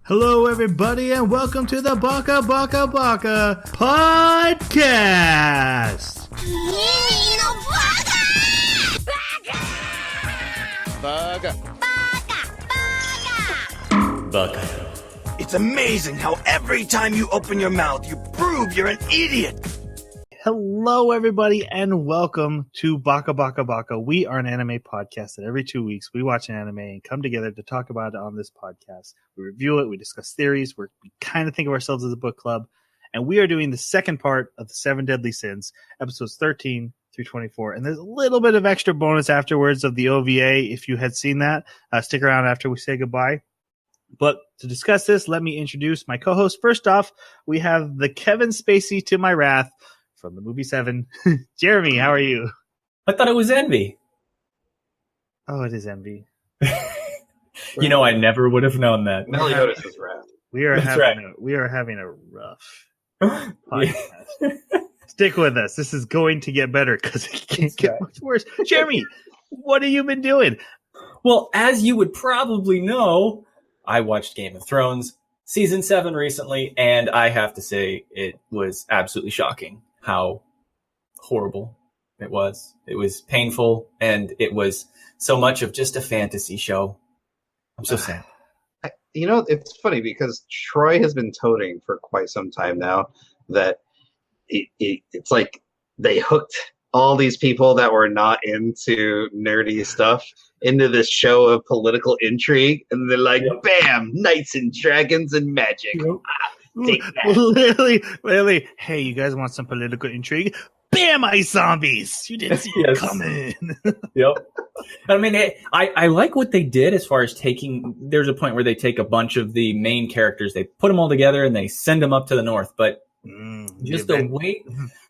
Hello, everybody, and welcome to the Baka podcast. Baka. It's amazing how every time you open your mouth, you prove you're an idiot. Hello, everybody, and welcome to Baka. We are an anime podcast that every 2 weeks we watch an anime and come together to talk about it on this podcast. We review it, we discuss theories, we kind of think of ourselves as a book club, and we are doing the second part of the 7 Deadly Sins, episodes 13 through 24. And there's a little bit of extra bonus afterwards of the OVA if you had seen that. Stick around after we say goodbye. But to discuss this, let me introduce my co-host. First off, we have the Kevin Spacey to my wrath from the movie 7. Jeremy, how are you? I thought it was Envy. Oh, it is Envy. You know, I never would have known that. Meliodas is wrath. We are having a rough podcast. Stick with us. This is going to get better because it can't get much worse. Jeremy, what have you been doing? Well, as you would probably know, I watched Game of Thrones season 7 recently, and I have to say it was absolutely shocking how horrible it was. It was painful, and it was so much of just a fantasy show. I'm so sad. You know, it's funny because Troy has been toting for quite some time now that it's like they hooked all these people that were not into nerdy stuff into this show of political intrigue, and they're like, bam, knights and dragons and magic. Yep. Take that. Literally, hey, you guys want some political intrigue? Bam, ice zombies! You didn't see it coming. Yep. I mean, I like what they did as far as taking. There's a point where they take a bunch of the main characters, they put them all together, and they send them up to the north. But just the way,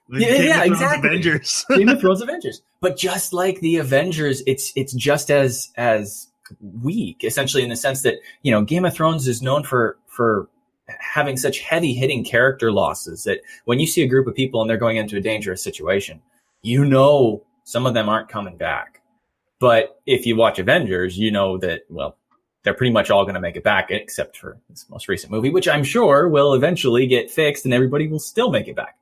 exactly. Avengers. Game of Thrones Avengers. But just like the Avengers, it's just as weak, essentially, in the sense that, you know, Game of Thrones is known for having such heavy hitting character losses that when you see a group of people and they're going into a dangerous situation, you know some of them aren't coming back. But if you watch Avengers, you know that, well, they're pretty much all going to make it back, except for this most recent movie, which I'm sure will eventually get fixed and everybody will still make it back.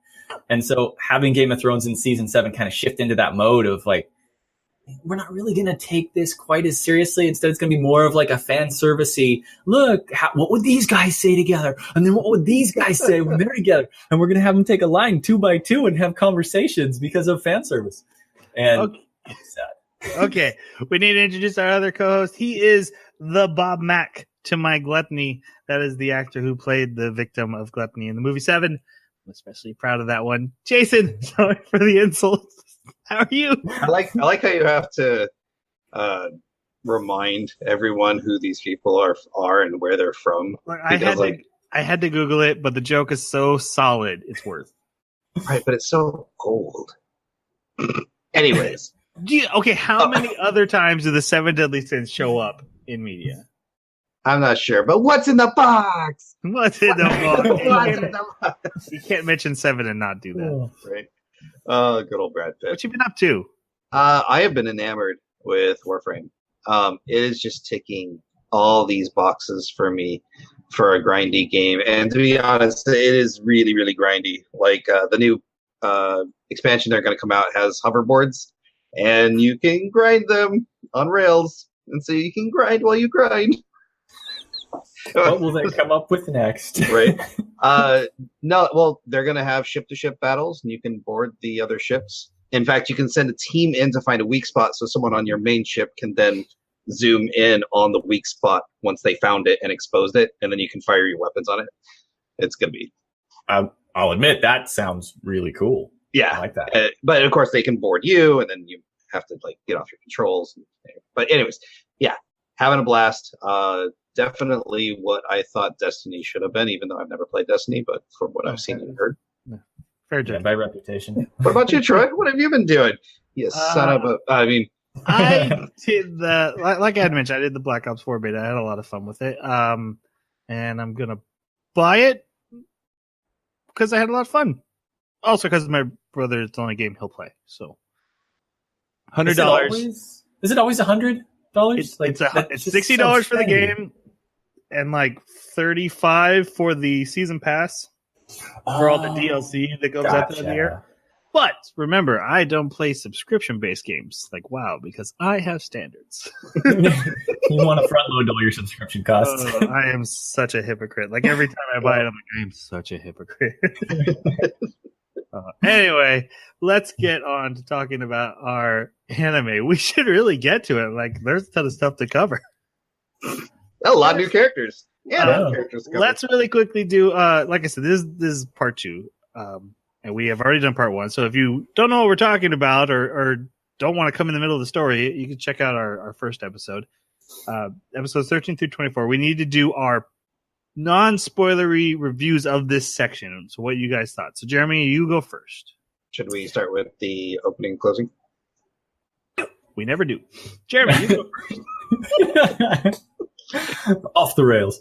And so having Game of Thrones in season 7 kind of shift into that mode of like, we're not really going to take this quite as seriously. Instead, it's going to be more of like a fan servicey, look, what would these guys say together? And then what would these guys say when they're together? And we're going to have them take a line 2 by 2 and have conversations because of fan service. And it's sad. Okay, we need to introduce our other co-host. He is the Bob Mack to my gluttony. That is the actor who played the victim of gluttony in the movie 7. I'm especially proud of that one. Jason, sorry for the insults. How are you? I like how you have to remind everyone who these people are and where they're from. I had to Google it, but the joke is so solid, it's worth. Right, but it's so old. Anyways. How many other times do the 7 Deadly Sins show up in media? I'm not sure, but what's in the box? What's in the What's in the box? You can't mention 7 and not do that. Right. Good old Brad Pitt. What you been up to? I have been enamored with Warframe. It is just ticking all these boxes for me for a grindy game. And to be honest, it is really, really grindy. Like the new expansion they're going to come out has hoverboards, and you can grind them on rails. And so you can grind while you grind. What will they come up with next? Right. No, well, they're going to have ship-to-ship battles, and you can board the other ships. In fact, you can send a team in to find a weak spot, so someone on your main ship can then zoom in on the weak spot once they found it and exposed it, and then you can fire your weapons on it. It's going to be... I'll admit, that sounds really cool. Yeah. I like that. But, of course, they can board you, and then you have to like get off your controls. But anyways, yeah, having a blast. Definitely what I thought Destiny should have been, even though I've never played Destiny, but from what I've seen and heard. Fair job. By reputation. What about you, Troy? What have you been doing? You son of a... I mean... I did like I had mentioned, I did the Black Ops 4 beta. I had a lot of fun with it. And I'm going to buy it because I had a lot of fun. Also because my brother, it's the only game he'll play. So $100. Is it always $100? It's $60 for the game. and like $35 for the season pass for all the DLC that goes out there in the year. But remember, I don't play subscription-based games like WoW because I have standards. You want to front load all your subscription costs. I am such a hypocrite. Like every time I buy it, I'm like, I am such a hypocrite. Anyway, let's get on to talking about our anime. We should really get to it. Like, there's a ton of stuff to cover. A lot of new characters. Yeah, a lot of characters. Let's really quickly do. Like I said, this is part 2, and we have already done part 1. So if you don't know what we're talking about, or don't want to come in the middle of the story, you can check out our first episode, episodes 13 through 24. We need to do our non-spoilery reviews of this section. So what you guys thought? So Jeremy, you go first. Should we start with the opening and closing? We never do. Jeremy, you go first. Off the rails.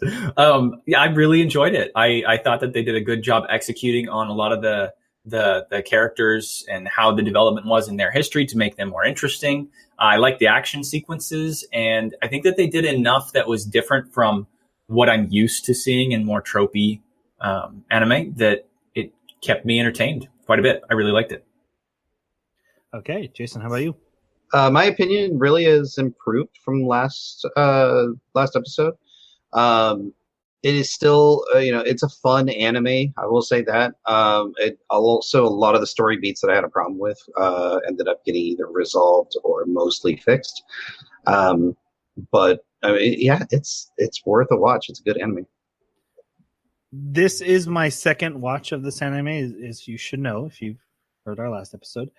Yeah, I really enjoyed it. I thought that they did a good job executing on a lot of the characters and how the development was in their history to make them more interesting. I like the action sequences, and I think that they did enough that was different from what I'm used to seeing in more tropey anime that it kept me entertained quite a bit. I really liked it. Okay, Jason, how about you? My opinion really has improved from last episode. It is still, it's a fun anime. I will say that. Also, a lot of the story beats that I had a problem with ended up getting either resolved or mostly fixed. But I mean, yeah, it's worth a watch. It's a good anime. This is my second watch of this anime, as you should know if you've heard our last episode.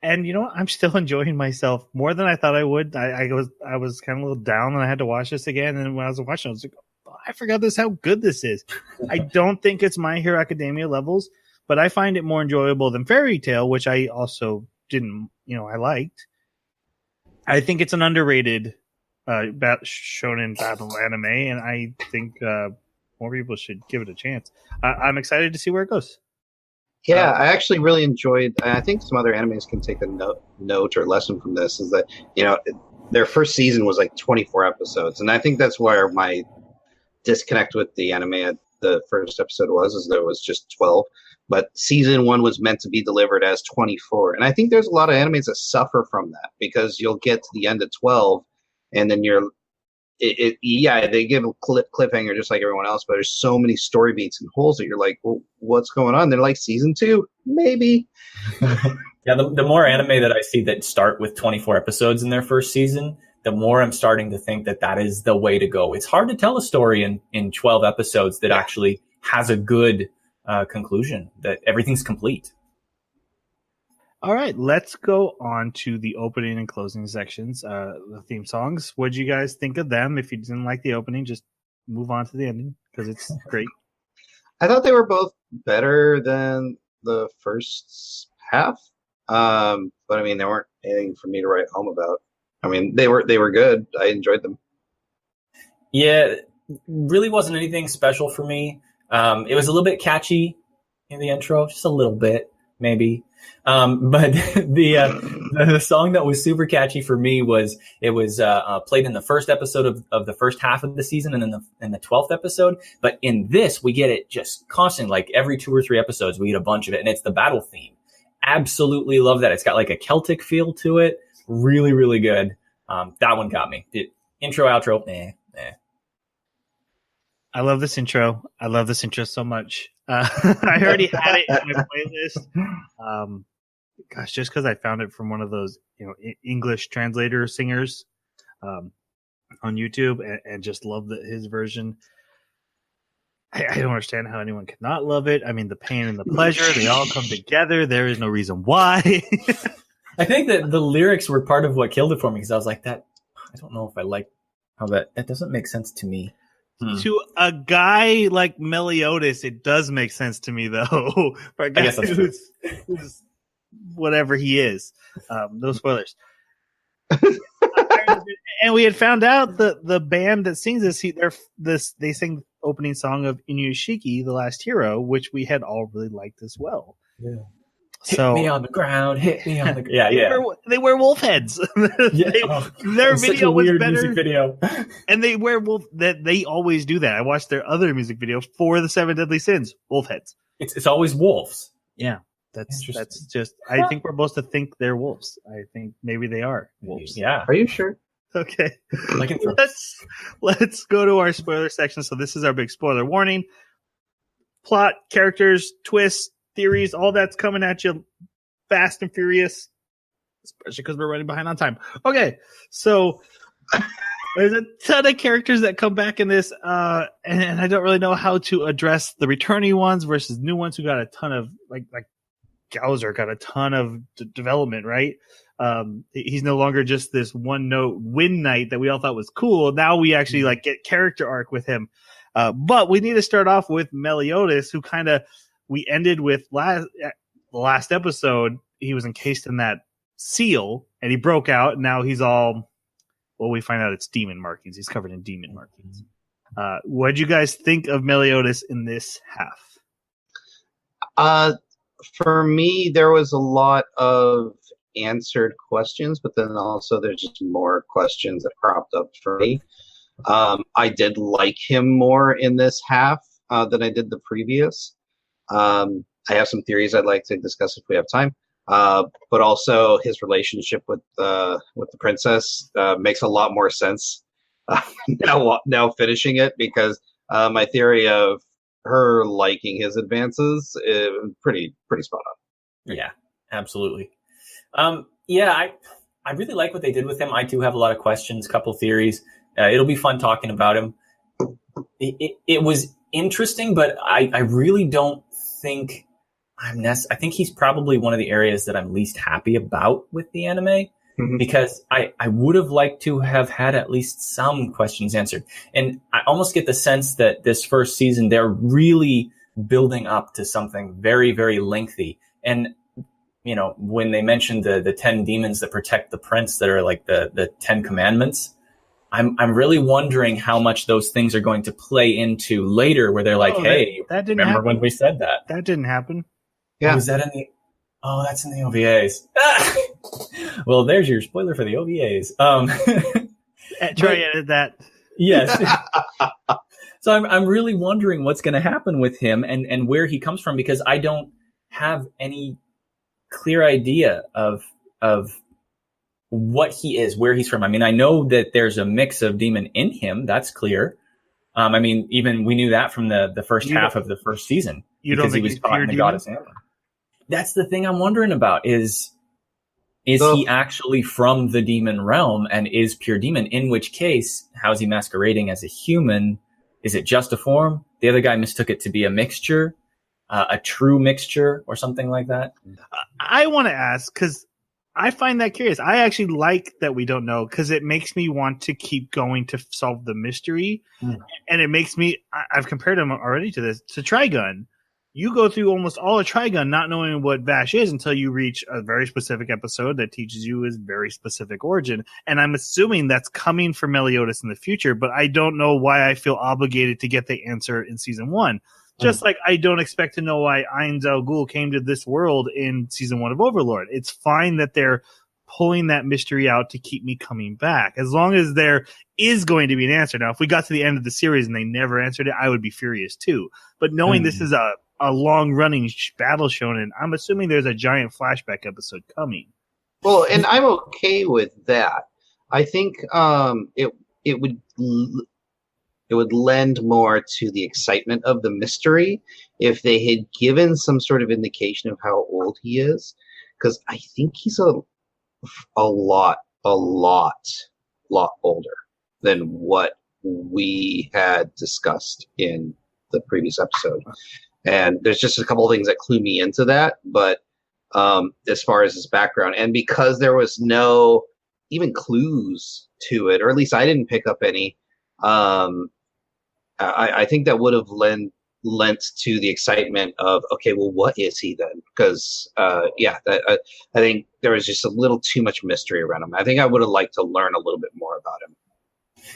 And you know what? I'm still enjoying myself more than I thought I would. I was kind of a little down and I had to watch this again. And when I was watching, I was like, oh, I forgot how good this is. I don't think it's My Hero Academia levels, but I find it more enjoyable than Fairy Tail, which I also didn't, I liked. I think it's an underrated shonen battle anime, and I think more people should give it a chance. I'm excited to see where it goes. Yeah, I actually really enjoyed. I think some other animes can take a note or lesson from this. Is that their first season was like 24 episodes, and I think that's where my disconnect with the anime at the first episode is there was just 12. But season 1 was meant to be delivered as 24, and I think there's a lot of animes that suffer from that because you'll get to the end of 12, and then they give a cliffhanger just like everyone else, but there's so many story beats and holes that you're like, well, what's going on? They're like, season 2, maybe. Yeah, the more anime that I see that start with 24 episodes in their first season, the more I'm starting to think that is the way to go. It's hard to tell a story in 12 episodes that actually has a good conclusion, that everything's complete. All right, let's go on to the opening and closing sections, the theme songs. What did you guys think of them? If you didn't like the opening, just move on to the ending because it's great. I thought they were both better than the first half, but I mean, they weren't anything for me to write home about. I mean, they were good. I enjoyed them. Yeah, really wasn't anything special for me. It was a little bit catchy in the intro, just a little bit, maybe. But the song that was super catchy for me was played in the first episode of the first half of the season and then in the 12th episode. But in this, we get it just constantly, like every 2 or 3 episodes, we get a bunch of it. And it's the battle theme. Absolutely love that. It's got like a Celtic feel to it. Really, really good. That one got me. The intro, outro, eh. I love this intro. I love this intro so much. I already had it in my playlist. Gosh, just because I found it from one of those, English translator singers on YouTube, and just love his version. I don't understand how anyone could not love it. I mean, the pain and the pleasure, they all come together. There is no reason why. I think that the lyrics were part of what killed it for me because I was like, I don't know if I like how that doesn't make sense to me. To a guy like Meliodas, it does make sense to me, though. For a guy who's whatever he is. No spoilers. And we had found out the band that sings they sing the opening song of Inuyashiki, The Last Hero, which we had all really liked as well. Yeah. Hit So me on the ground. Hit me on the ground. Yeah. they wear wolf heads. Yeah. Their It's such video a was weird better. music video. And they wear wolf. That they always do that. I watched their other music video for the 7 Deadly Sins. Wolf heads. It's always wolves. Yeah, that's Interesting. just. I think we're supposed to think they're wolves. I think maybe they are wolves. Yeah. Are you sure? Okay. Like Let's go to our spoiler section. So this is our big spoiler warning. Plot, characters, twists, theories, all that's coming at you fast and furious, especially because we're running behind on time. Okay, so there's a ton of characters that come back in this, and I don't really know how to address the returning ones versus new ones who got a ton of like Gowser got a ton of development, right? He's no longer just this one note win knight that we all thought was cool. Now we actually like get character arc with him. But we need to start off with Meliodas, who kind of we ended with the last episode. He was encased in that seal and he broke out. And now he's all, well, we find out it's demon markings. He's covered in demon markings. What'd you guys think of Meliodas in this half? For me, there was a lot of answered questions, but then also there's just more questions that cropped up for me. I did like him more in this half than I did the previous. I have some theories I'd like to discuss if we have time. But also his relationship with the princess makes a lot more sense now finishing it, because my theory of her liking his advances is pretty spot on. Yeah, absolutely. I really like what they did with him. I do have a lot of questions, couple theories. It'll be fun talking about him. It was interesting, but I really don't think I think he's probably one of the areas that I'm least happy about with the anime, because I would have liked to have had at least some questions answered. And I almost get the sense that this first season, they're really building up to something very, very lengthy. And, when they mentioned the 10 demons that protect the prince that are like the 10 commandments, I'm really wondering how much those things are going to play into later, where they're like, hey, that didn't remember happen. when we said that? That didn't happen. Yeah. Was that in the... Oh, that's in the OVAs. Well, there's your spoiler for the OVAs. Try and edit that. Yes. So I'm really wondering what's going to happen with him and where he comes from, because I don't have any clear idea of what he is, where he's from. I mean, I know that there's a mix of demon in him. That's clear. Even we knew that from the first half of the first season. You don't think he was he's caught pure in the demon? goddess Amber. That's the thing I'm wondering about is he actually from the demon realm and is pure demon? In which case, how is he masquerading as a human? Is it just a form? The other guy mistook it to be a mixture, a true mixture or something like that. I want to ask, because I find that curious. I actually like that we don't know, because it makes me want to keep going to solve the mystery. And it makes me, I've compared him already to Trigun. You go through almost all of Trigun not knowing what Vash is until you reach a very specific episode that teaches you his very specific origin. And I'm assuming that's coming for Meliodas in the future, but I don't know why I feel obligated to get the answer in season 1. Just like I don't expect to know why Ain Zao Ghul came to this world in season 1 of Overlord. It's fine that they're pulling that mystery out to keep me coming back, as long as there is going to be an answer. Now, if we got to the end of the series and they never answered it, I would be furious too. But knowing this is a long-running battle shonen, I'm assuming there's a giant flashback episode coming. Well, and I'm okay with that. I think it would lend more to the excitement of the mystery if they had given some sort of indication of how old he is, because I think he's a lot older than what we had discussed in the previous episode. And there's just a couple of things that clue me into that. But as far as his background, and because there was no even clues to it, or at least I didn't pick up any, I think that would have lent to the excitement of, okay, well, what is he then? Because, I think there was just a little too much mystery around him. I think I would have liked to learn a little bit more about him.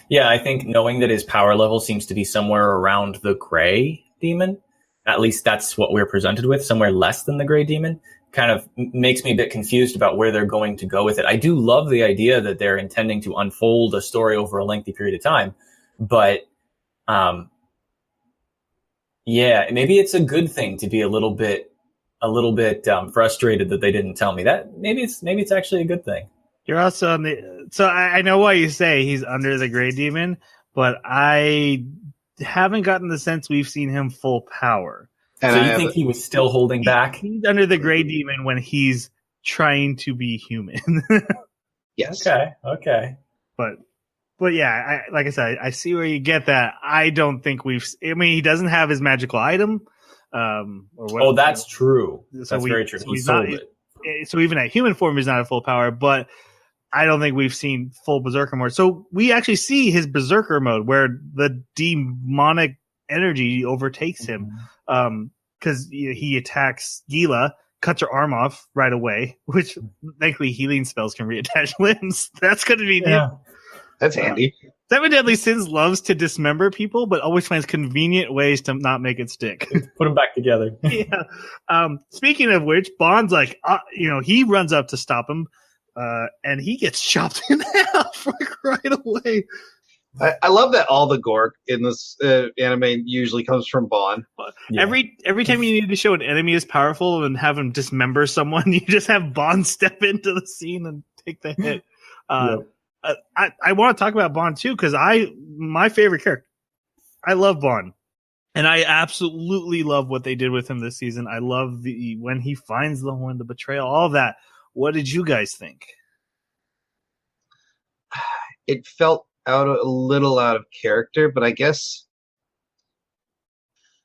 Yeah, I think knowing that his power level seems to be somewhere around the gray demon, at least that's what we're presented with, somewhere less than the gray demon, kind of makes me a bit confused about where they're going to go with it. I do love the idea that they're intending to unfold a story over a lengthy period of time, but yeah, maybe it's a good thing to be a little bit frustrated that they didn't tell me that. Maybe it's actually a good thing. You're also on the. So I know why you say he's under the Gray Demon, but I haven't gotten the sense we've seen him full power. And so you think he was still holding back? He's under the Gray Demon when he's trying to be human. Yes. Okay. But yeah, like I said, I see where you get that. I don't think he doesn't have his magical item. Or what, oh, that's true. So that's very true. So he sold it. So even at human form, he's not at full power, but I don't think we've seen full Berserker mode. So we actually see his Berserker mode where the demonic energy overtakes him. Because he attacks Gila, cuts her arm off right away, which thankfully healing spells can reattach limbs. That's going to be That's handy. Seven Deadly Sins loves to dismember people, but always finds convenient ways to not make it stick. Put them back together. Yeah. Speaking of which, Bond's like, he runs up to stop him, and he gets chopped in half right away. I love that all the gore in this anime usually comes from Bond. Yeah. Every time you need to show an enemy is powerful and have him dismember someone, you just have Bond step into the scene and take the hit. Yep. I want to talk about Bond too because my favorite character. I love Bond, and I absolutely love what they did with him this season. I love when he finds the horn, the betrayal, all of that. What did you guys think? It felt a little out of character, but I guess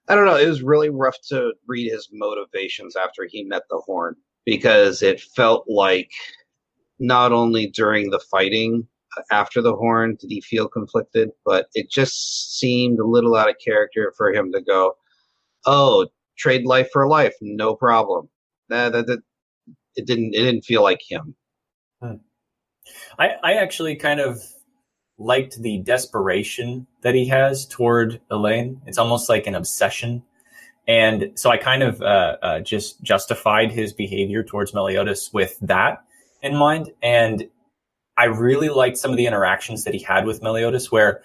I don't know. It was really rough to read his motivations after he met the horn because it felt like not only during the fighting after the horn did he feel conflicted, but it just seemed a little out of character for him to go, "Oh, trade life for life, no problem." It didn't feel like him. I actually kind of liked the desperation that he has toward Elaine. It's almost like an obsession. And so I kind of just justified his behavior towards Meliodas with that in mind. And I really liked some of the interactions that he had with Meliodas, where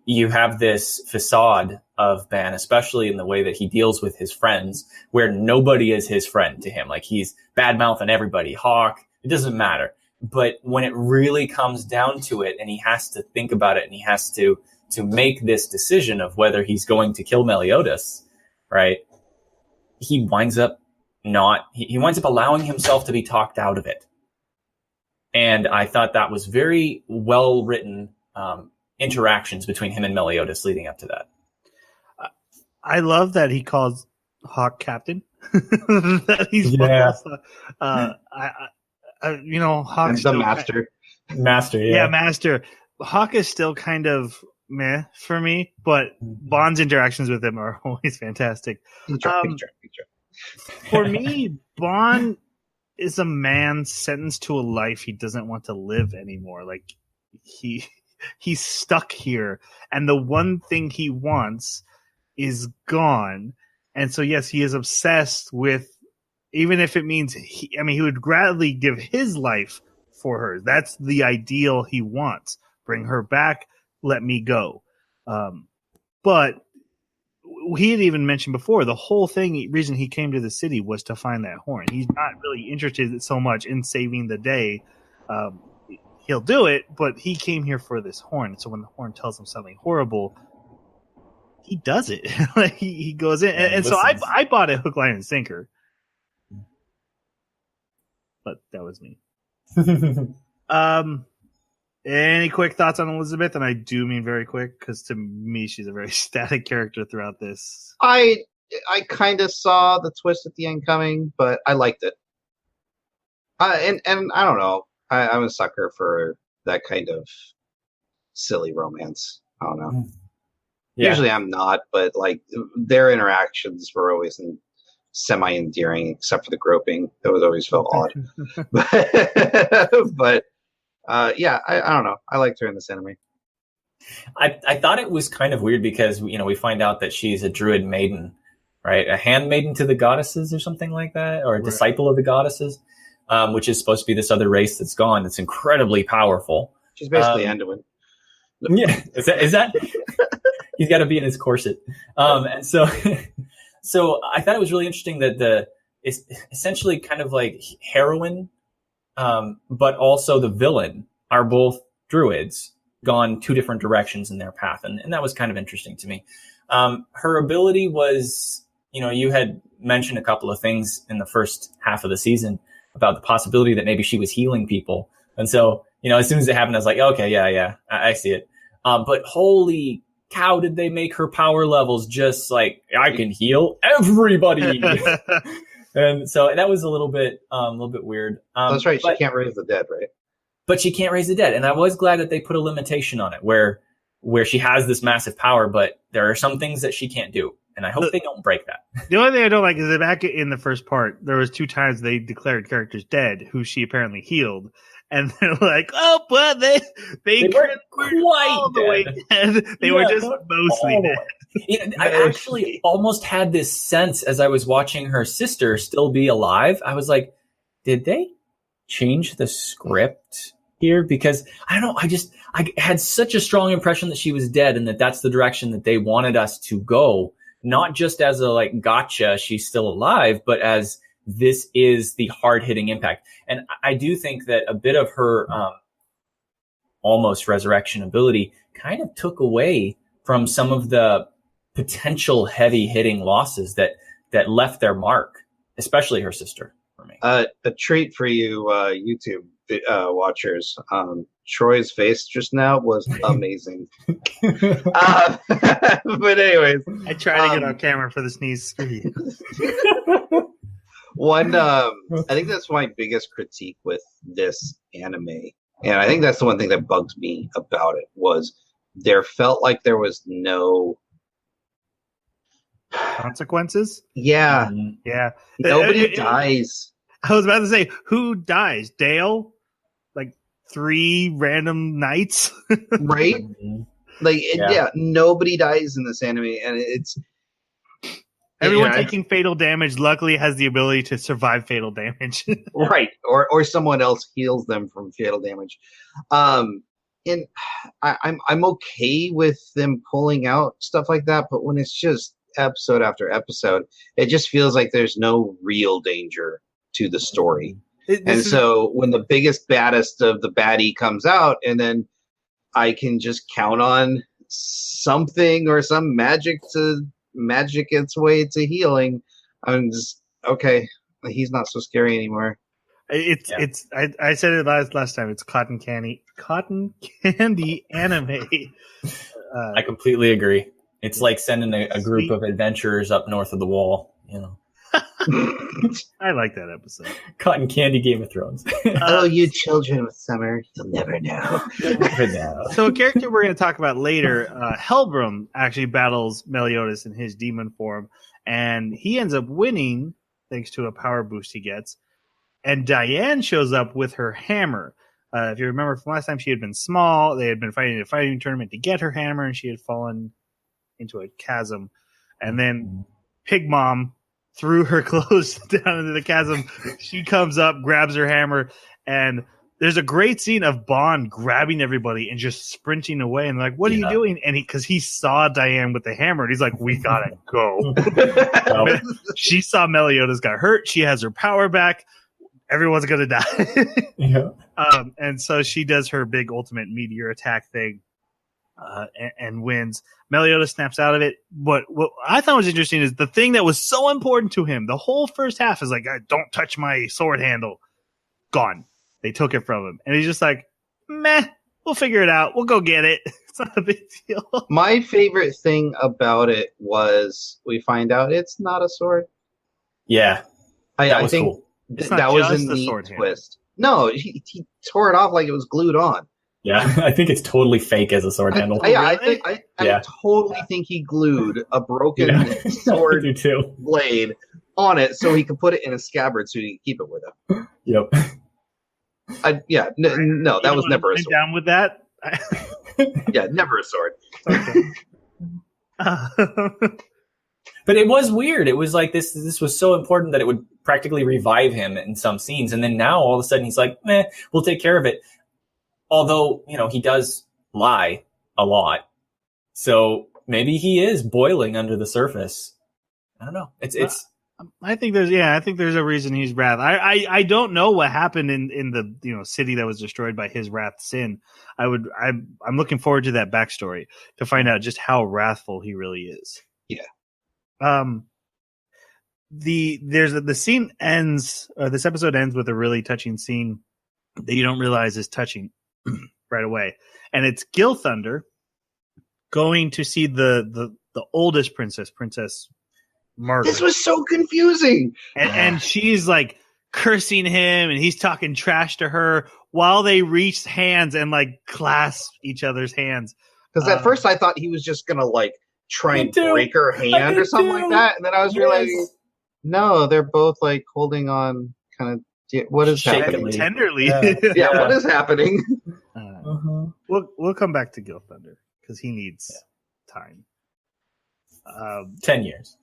you have this facade of Ban, especially in the way that he deals with his friends, where nobody is his friend to him. Like he's bad-mouthing everybody, Hawk, it doesn't matter. But when it really comes down to it and he has to think about it and he has to make this decision of whether he's going to kill Meliodas, right? He winds up allowing himself to be talked out of it. And I thought that was very well written interactions between him and Meliodas leading up to that. I love that he calls Hawk captain. That he's Hawk's the master. Master, yeah. Yeah, master. Hawk is still kind of meh for me, but Bond's interactions with him are always fantastic. For me, Bond is a man sentenced to a life he doesn't want to live anymore. Like he's stuck here, and the one thing he wants is gone. And so yes, he is obsessed with, even if it means he would gladly give his life for her. That's the ideal he wants. Bring her back, let me go. But he had even mentioned before, the whole reason he came to the city was to find that horn. He's not really interested so much in saving the day. He'll do it, but he came here for this horn. So when the horn tells him something horrible, he does it. Like he goes in. And so I bought it hook, line, and sinker. But that was me. Any quick thoughts on Elizabeth? And I do mean very quick, because to me, she's a very static character throughout this. I kind of saw the twist at the end coming, but I liked it. And I don't know. I'm a sucker for that kind of silly romance. I don't know. Yeah. Usually I'm not, but like their interactions were always semi-endearing, except for the groping. That was always felt odd. but yeah, I don't know. I liked her in this anime. I thought it was kind of weird because we find out that she's a druid maiden, right? A handmaiden to the goddesses or something like that, or a disciple of the goddesses, which is supposed to be this other race that's gone. That's incredibly powerful. She's basically Anduin. Yeah, is that? He's got to be in his corset, and so I thought it was really interesting that it's essentially kind of like heroine, but also the villain are both druids gone two different directions in their path, and that was kind of interesting to me. Her ability was, you had mentioned a couple of things in the first half of the season about the possibility that maybe she was healing people, and so as soon as it happened, I was like, okay, yeah, I see it. But holy cow, did they make her power levels just like, I can heal everybody. And so that was a little bit weird. That's right. She can't raise the dead, right? But she can't raise the dead. And I was glad that they put a limitation on it where she has this massive power, but there are some things that she can't do. And I hope they don't break that. The only thing I don't like is that back in the first part, there was 2 times they declared characters dead who she apparently healed. And they're like, oh, but they weren't quite all the way dead. They were just mostly dead. I actually almost had this sense as I was watching her sister still be alive. I was like, did they change the script here? Because I don't know. I had such a strong impression that she was dead and that's the direction that they wanted us to go. Not just as a gotcha, she's still alive, but as this is the hard-hitting impact. And I do think that a bit of her almost resurrection ability kind of took away from some of the potential heavy-hitting losses that left their mark, especially her sister, for me. A treat for you YouTube watchers. Troy's face just now was amazing. But anyways. I try to get on camera for the sneeze. One, I think that's my biggest critique with this anime, and I think that's the one thing that bugs me about it, was there felt like there was no consequences. Yeah. Yeah. Nobody dies. I was about to say, who dies? Dale? 3 random knights? Right? Nobody dies in this anime, and it's everyone taking fatal damage luckily has the ability to survive fatal damage. Right. Or someone else heals them from fatal damage. And I'm okay with them pulling out stuff like that, but when it's just episode after episode, it just feels like there's no real danger to the story. So when the biggest, baddest of the baddie comes out, and then I can just count on something or some magic its way to healing, I'm just okay. He's not so scary anymore. I said it last time. It's cotton candy anime. I completely agree. It's like sending a group of adventurers up north of the wall. I like that episode. Cotton candy Game of Thrones. Oh, you children with summer, you'll never know. So a character we're going to talk about later, Helbram, actually battles Meliodas in his demon form, and he ends up winning thanks to a power boost he gets. And Diane shows up with her hammer. If you remember from last time, she had been small. They had been fighting a fighting tournament to get her hammer, and she had fallen into a chasm. And then Pig Mom threw her clothes down into the chasm. She comes up, grabs her hammer, and there's a great scene of Bond grabbing everybody and just sprinting away. And like, what are you doing? And because he saw Diane with the hammer, and he's like, we gotta go. She saw Meliodas got hurt. She has her power back. Everyone's gonna die. And so she does her big ultimate meteor attack thing and wins. Meliodas snaps out of it. But what I thought was interesting is the thing that was so important to him. The whole first half is like, don't touch my sword handle. Gone. They took it from him. And he's just like, meh, we'll figure it out. We'll go get it. It's not a big deal. My favorite thing about it was we find out it's not a sword. Yeah. I think cool. That was a neat twist. No, he tore it off like it was glued on. Yeah, I think it's totally fake as a sword handle. I totally think he glued a broken sword blade on it so he could put it in a scabbard so he could keep it with him. Yep. No, that was never a sword. Down with that? Yeah, never a sword. Okay. But it was weird. It was like this was so important that it would practically revive him in some scenes. And then now all of a sudden he's like, we'll take care of it. Although, he does lie a lot. So maybe he is boiling under the surface. I don't know. I think there's a reason he's wrath. I don't know what happened in the city that was destroyed by his wrath sin. I'm looking forward to that backstory to find out just how wrathful he really is. Yeah. The scene ends, or this episode ends with a really touching scene that you don't realize is touching right away, and it's Gil Thunder going to see the oldest Princess Margaret. This was so confusing. And she's like cursing him, and he's talking trash to her while they reach hands and like clasp each other's hands. Because at first I thought he was just gonna like try and break her hand or something like that, and then I was realizing, no, they're both like holding on, kind of. What is happening? Tenderly. Yeah, what is happening? We'll come back to Gil Thunder because he needs time. 10 years.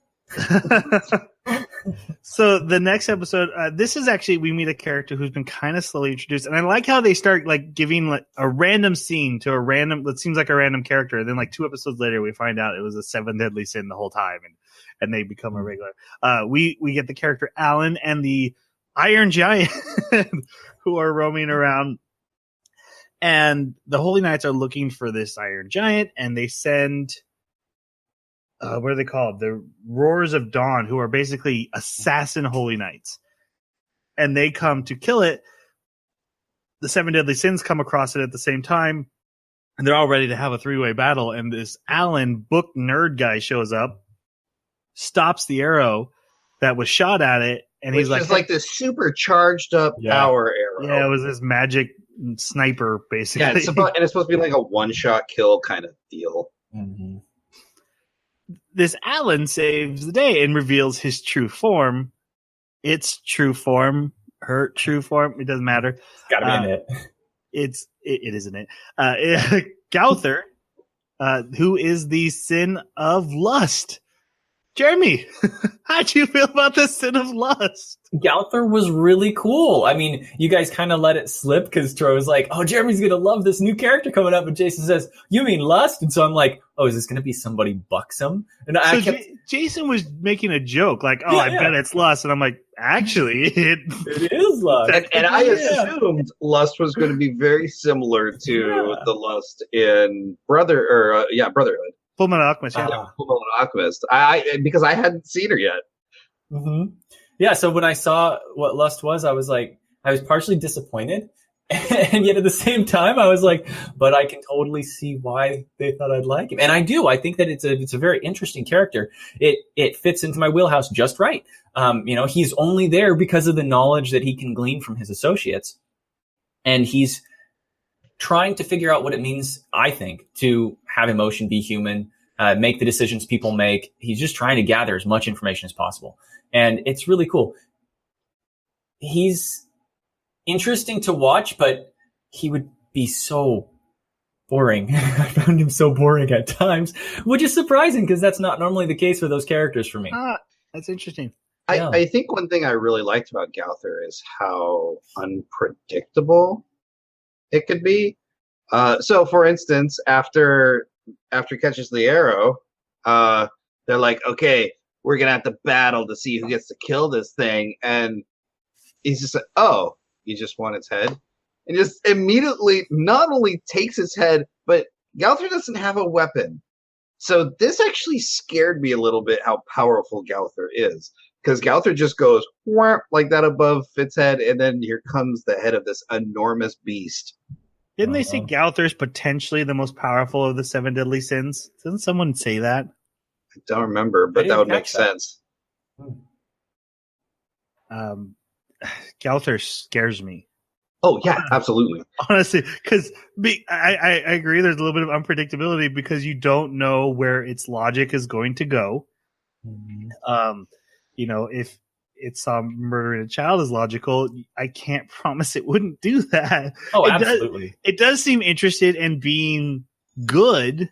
So the next episode, this is actually, we meet a character who's been kind of slowly introduced, and I like how they start like giving like a random scene to a random, what seems like a random character, and then like 2 episodes later we find out it was a 7 deadly sin the whole time, and they become a regular. We get the character Alan and the Iron Giant who are roaming around, and the Holy Knights are looking for this Iron Giant, and they send what are they called? The Roars of Dawn, who are basically assassin Holy Knights. And they come to kill it. The 7 deadly sins come across it at the same time, and they're all ready to have a 3-way battle. And this Alan book nerd guy shows up, stops the arrow that was shot at it, and he's like, it's like this super charged up power arrow. Yeah, it was this magic sniper, basically. Yeah, it's supposed to be like a one-shot kill kind of deal. Mm-hmm. This Alan saves the day and reveals his true form. Its true form, her true form, it doesn't matter. It's gotta be in it. It isn't it. Gauther, who is the sin of lust. Jeremy, how'd you feel about the sin of lust? Gauther was really cool. I mean, you guys kind of let it slip because Troy was like, oh, Jeremy's going to love this new character coming up. And Jason says, you mean lust? And so I'm like, oh, is this going to be somebody buxom? And Jason was making a joke like, oh, I bet it's lust. And I'm like, actually, it is lust. And I assumed lust was going to be very similar to the lust in Brotherhood. Full Metal Alchemist. Full Metal Alchemist. Because I hadn't seen her yet. Mm-hmm. Yeah, so when I saw what lust was, I was partially disappointed. And yet at the same time, I was like, but I can totally see why they thought I'd like him. And I do. I think that it's a very interesting character. It fits into my wheelhouse just right. He's only there because of the knowledge that he can glean from his associates. And he's trying to figure out what it means, I think, to have emotion, be human, make the decisions people make. He's just trying to gather as much information as possible. And it's really cool. He's interesting to watch, but he would be so boring. I found him so boring at times, which is surprising because that's not normally the case for those characters for me. That's interesting. I think one thing I really liked about Gauther is how unpredictable it could be. So, for instance, after he catches the arrow, they're like, okay, we're going to have to battle to see who gets to kill this thing. And he's just like, oh, you just want its head? And just immediately not only takes its head, but Gauther doesn't have a weapon. So this actually scared me a little bit how powerful Gauther is. Because Gauther just goes whomp, like that above its head, and then here comes the head of this enormous beast. Didn't they say Gauther's potentially the most powerful of the 7 deadly sins? Didn't someone say that? I don't remember, but that would make sense. Gauther scares me. Oh, yeah, absolutely. Honestly, because I agree there's a little bit of unpredictability because you don't know where its logic is going to go. Mm-hmm. If it's murdering a child is logical, I can't promise it wouldn't do that. Oh, absolutely. It does seem interested in being good,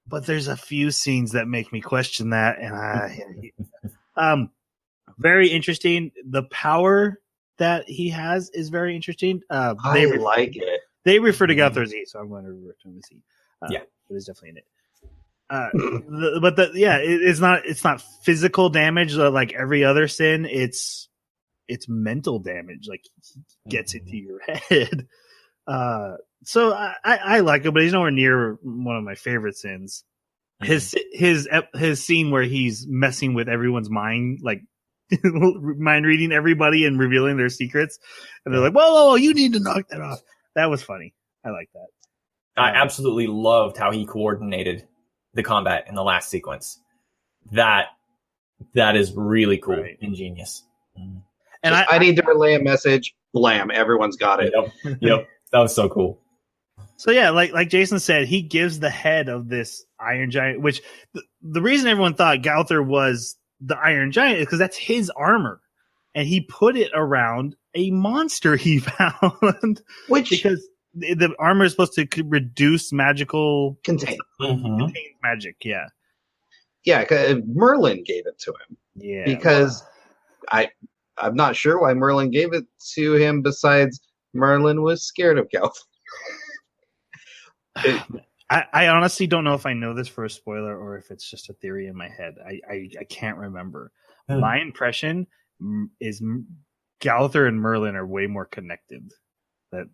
but there's a few scenes that make me question that, and very interesting. The power that he has is very interesting. I like it. They refer to Gowther as he, so I'm going to refer to him as he. Yeah, but it's definitely in it. It's not physical damage like every other sin. It's mental damage. Like he gets into your head. So I like it, but he's nowhere near one of my favorite sins. His scene where he's messing with everyone's mind, like mind reading everybody and revealing their secrets, and they're like, "Whoa, you need to knock that off." That was funny. I like that. I absolutely loved how he coordinated the combat in the last sequence. That is really cool, right. Ingenious. And I need to relay a message. Blam! Everyone's got it. Yep. That was so cool. So yeah, like Jason said, he gives the head of this Iron Giant, which the reason everyone thought Gowther was the Iron Giant is because that's his armor, and he put it around a monster he found, because the armor is supposed to reduce magical contain magic. Yeah. Merlin gave it to him. Yeah, because I'm not sure why Merlin gave it to him. Besides, Merlin was scared of Gowther. I honestly don't know if I know this for a spoiler or if it's just a theory in my head. I can't remember. My impression is Gowther and Merlin are way more connected. That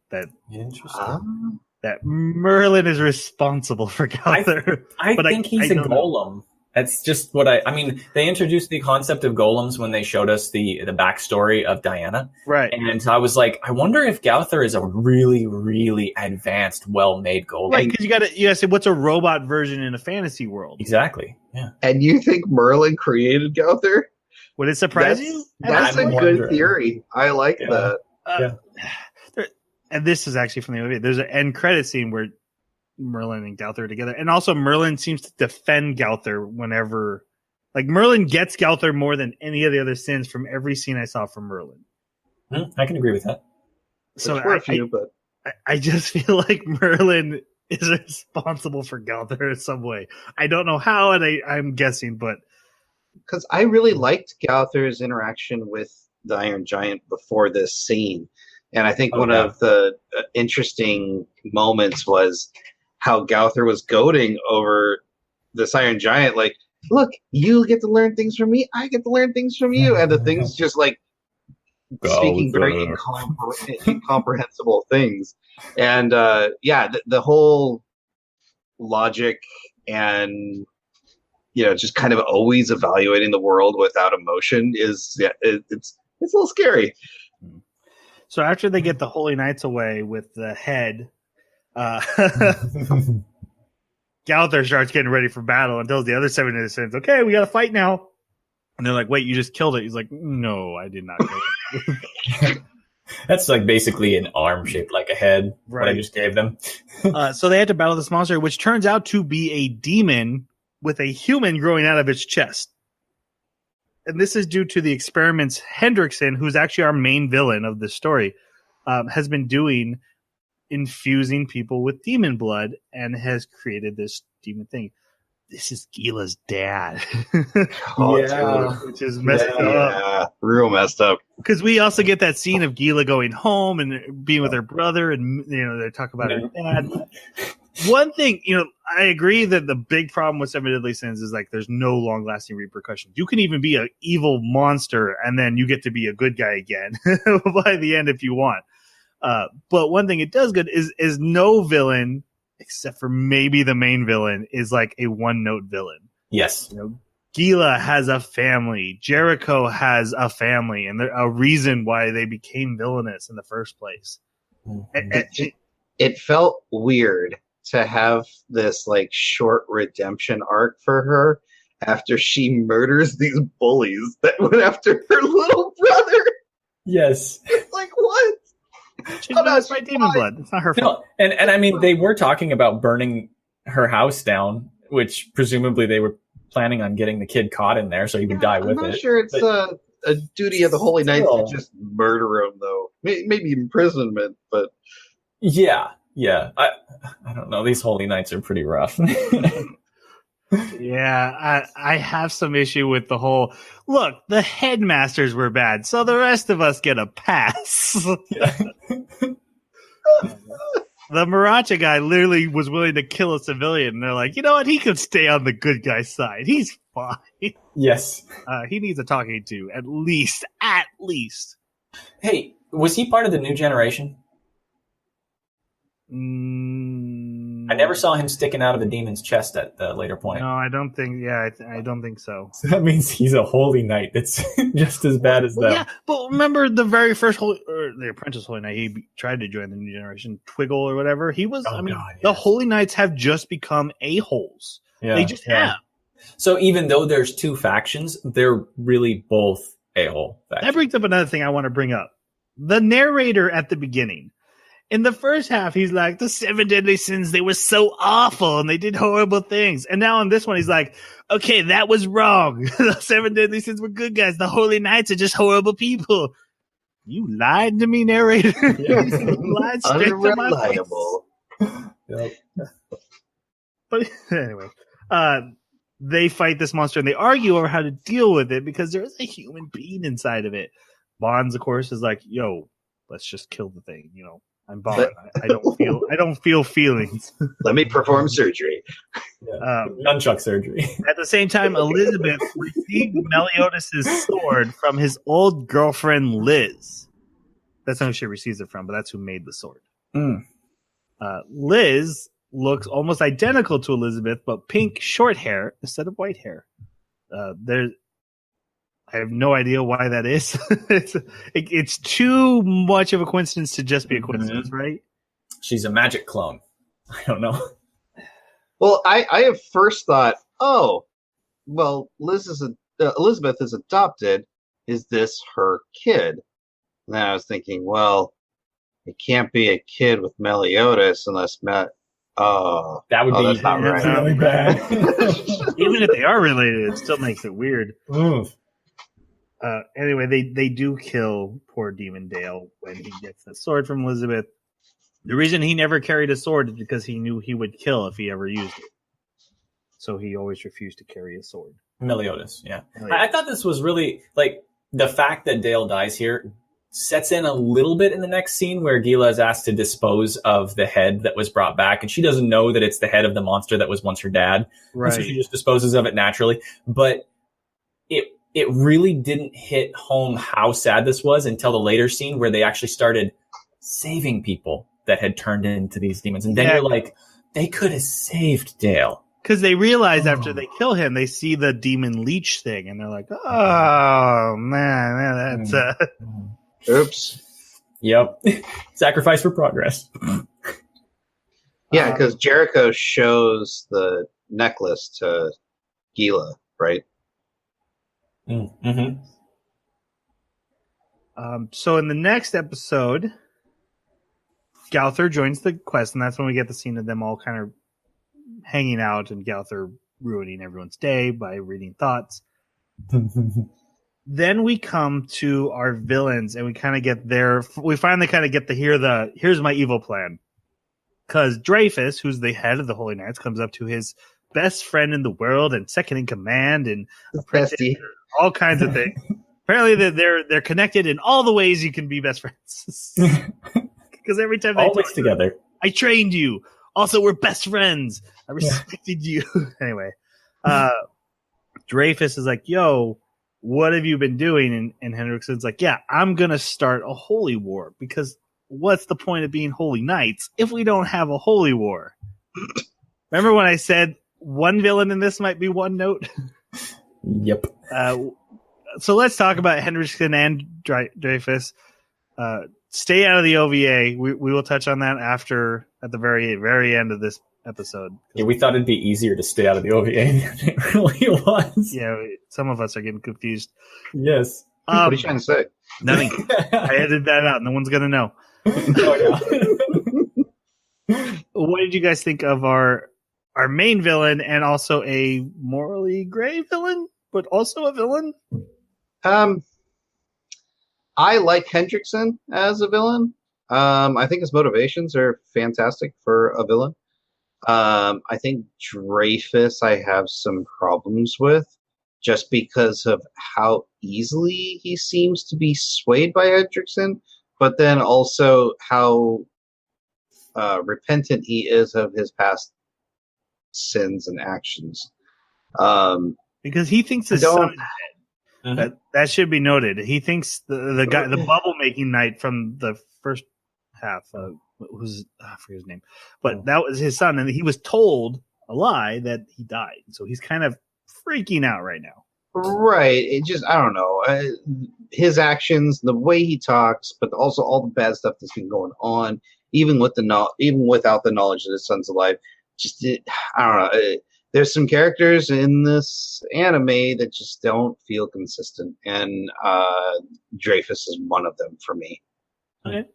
interesting. That Merlin is responsible for Gowther. I think he's a golem. That's just what I mean, they introduced the concept of golems when they showed us the backstory of Diana. Right. And I was like, I wonder if Gowther is a really, really advanced, well-made golem. Right, because you gotta say, what's a robot version in a fantasy world? Exactly. Yeah. And you think Merlin created Gowther? Would it surprise you? That's a good theory. I like that. And this is actually from the movie. There's an end credit scene where Merlin and Gowther are together, and also Merlin seems to defend Gowther whenever, like, Merlin gets Gowther more than any of the other sins from every scene I saw from Merlin. I can agree with that. So I just feel like Merlin is responsible for Gowther in some way. I don't know how, and I'm guessing, but because I really liked Gowther's interaction with the Iron Giant before this scene, and I think one of the interesting moments was how Gowther was goading over this Iron Giant, like, look, you get to learn things from me, I get to learn things from you, and the thing's just like speaking very incomprehensible things. And the whole logic and just kind of always evaluating the world without emotion is it's a little scary. So after they get the Holy Knights away with the head, Gowther starts getting ready for battle and tells the other 7 innocents, okay, we got to fight now. And they're like, wait, you just killed it. He's like, no, I did not kill it. That's like basically an arm shaped like a head, right? What I just gave them. So they had to battle this monster, which turns out to be a demon with a human growing out of its chest. And this is due to the experiments Hendrickson, who's actually our main villain of this story, has been doing, infusing people with demon blood, and has created this demon thing. This is Gila's dad. Which is messed up. Yeah, real messed up. Because we also get that scene of Gila going home and being with her brother, and they talk about her dad. One thing, I agree that the big problem with Seven Deadly Sins is like there's no long-lasting repercussions. You can even be an evil monster, and then you get to be a good guy again by the end if you want. But one thing it does good is no villain, except for maybe the main villain, is like a one-note villain. Yes. Gila has a family. Jericho has a family, and a reason why they became villainous in the first place. It felt weird to have this like short redemption arc for her after she murders these bullies that went after her little brother. Yes. It's like, what? She's by demon blood. It's not her fault. And I mean, they were talking about burning her house down, which presumably they were planning on getting the kid caught in there so he would die with it. I'm not sure it's a duty of the Holy Knights to just murder him, though. Maybe imprisonment, but... Yeah. I don't know. These Holy Knights are pretty rough. Yeah, I have some issue with the whole, look, the headmasters were bad, so the rest of us get a pass. The Maracha guy literally was willing to kill a civilian, and they're like, you know what, he could stay on the good guy's side. He's fine. Yes. He needs a talking to, at least. Hey, was he part of the new generation? Mm, I never saw him sticking out of the demon's chest at the later point. No, I don't think. Yeah, I don't think so. So that means he's a holy knight. That's just as bad as them. Yeah, but remember the very first the apprentice holy knight. He tried to join the new generation, Twiggle or whatever. He was. The holy knights have just become a-holes. Yeah, they just have. So even though there's two factions, they're really both a-hole factions. That brings up another thing I want to bring up. The narrator at the beginning. In the first half, he's like, the 7 deadly sins, they were so awful and they did horrible things. And now in this one, he's like, okay, that was wrong. The 7 deadly sins were good guys. The holy knights are just horrible people. You lied to me, narrator. You lied straight to my face. Yep. But anyway, they fight this monster and they argue over how to deal with it because there is a human being inside of it. Bonds, of course, is like, yo, let's just kill the thing, you know. I'm Bond. I don't feel feelings. Let me perform surgery. Nunchuck surgery. At the same time, Elizabeth received Meliodas' sword from his old girlfriend Liz. That's not who she receives it from, but that's who made the sword. Liz looks almost identical to Elizabeth, but pink short hair instead of white hair. I have no idea why that is. It's too much of a coincidence to just be a coincidence, right? She's a magic clone. I don't know. Well, I have first thought, oh, well, Elizabeth is adopted. Is this her kid? And then I was thinking, well, it can't be a kid with Meliodas unless that would be that's not right. Really bad. Even if they are related, it still makes it weird. Anyway, they do kill poor Demon Dale when he gets the sword from Elizabeth. The reason he never carried a sword is because he knew he would kill if he ever used it. So he always refused to carry a sword. Meliodas, yeah. I thought this was really, like, the fact that Dale dies here sets in a little bit in the next scene where Gila is asked to dispose of the head that was brought back, and she doesn't know that it's the head of the monster that was once her dad. Right. So she just disposes of it naturally. But it really didn't hit home how sad this was until the later scene where they actually started saving people that had turned into these demons. And then you're like, they could have saved Dale. Because they realize after they kill him, they see the demon leech thing, and they're like, oh, man, that's... Oops. Yep. Sacrifice for progress. Yeah, because Jericho shows the necklace to Gila, right? Mm-hmm. So in the next episode, Gowther joins the quest, and that's when we get the scene of them all kind of hanging out and Gowther ruining everyone's day by reading thoughts. Then we come to our villains, and we kind of get we finally kind of get to hear here's my evil plan. Because Dreyfus, who's the head of the Holy Knights, comes up to his best friend in the world and second in command and all kinds of things. Apparently they're connected in all the ways you can be best friends. Because every time they always together. I trained you. Also, we're best friends. I respected you. Anyway, Dreyfus is like, yo, what have you been doing? And Henriksen's like, yeah, I'm going to start a holy war, because what's the point of being holy knights if we don't have a holy war? Remember when I said one villain in this might be one note? Yep. So let's talk about Henriksen and Dreyfus. Stay out of the OVA. We will touch on that at the very, very end of this episode. Yeah, we thought it'd be easier to stay out of the OVA than it really was. Yeah, some of us are getting confused. Yes. What are you trying to say? Nothing. I edited that out. No one's going to know. What did you guys think of our main villain and also a morally gray villain, but also a villain? I like Hendrickson as a villain. I think his motivations are fantastic for a villain. I think Dreyfus I have some problems with just because of how easily he seems to be swayed by Hendrickson, but then also how repentant he is of his past sins and actions. Because he thinks his son is dead. That should be noted. He thinks the guy, the bubble making knight from the first half, I forget his name, but that was his son, and he was told a lie that he died. So he's kind of freaking out right now. Right. It just, I don't know. His actions, the way he talks, but also all the bad stuff that's been going on, even without the knowledge that his son's alive. I don't know. There's some characters in this anime that just don't feel consistent, and Dreyfus is one of them for me. Okay.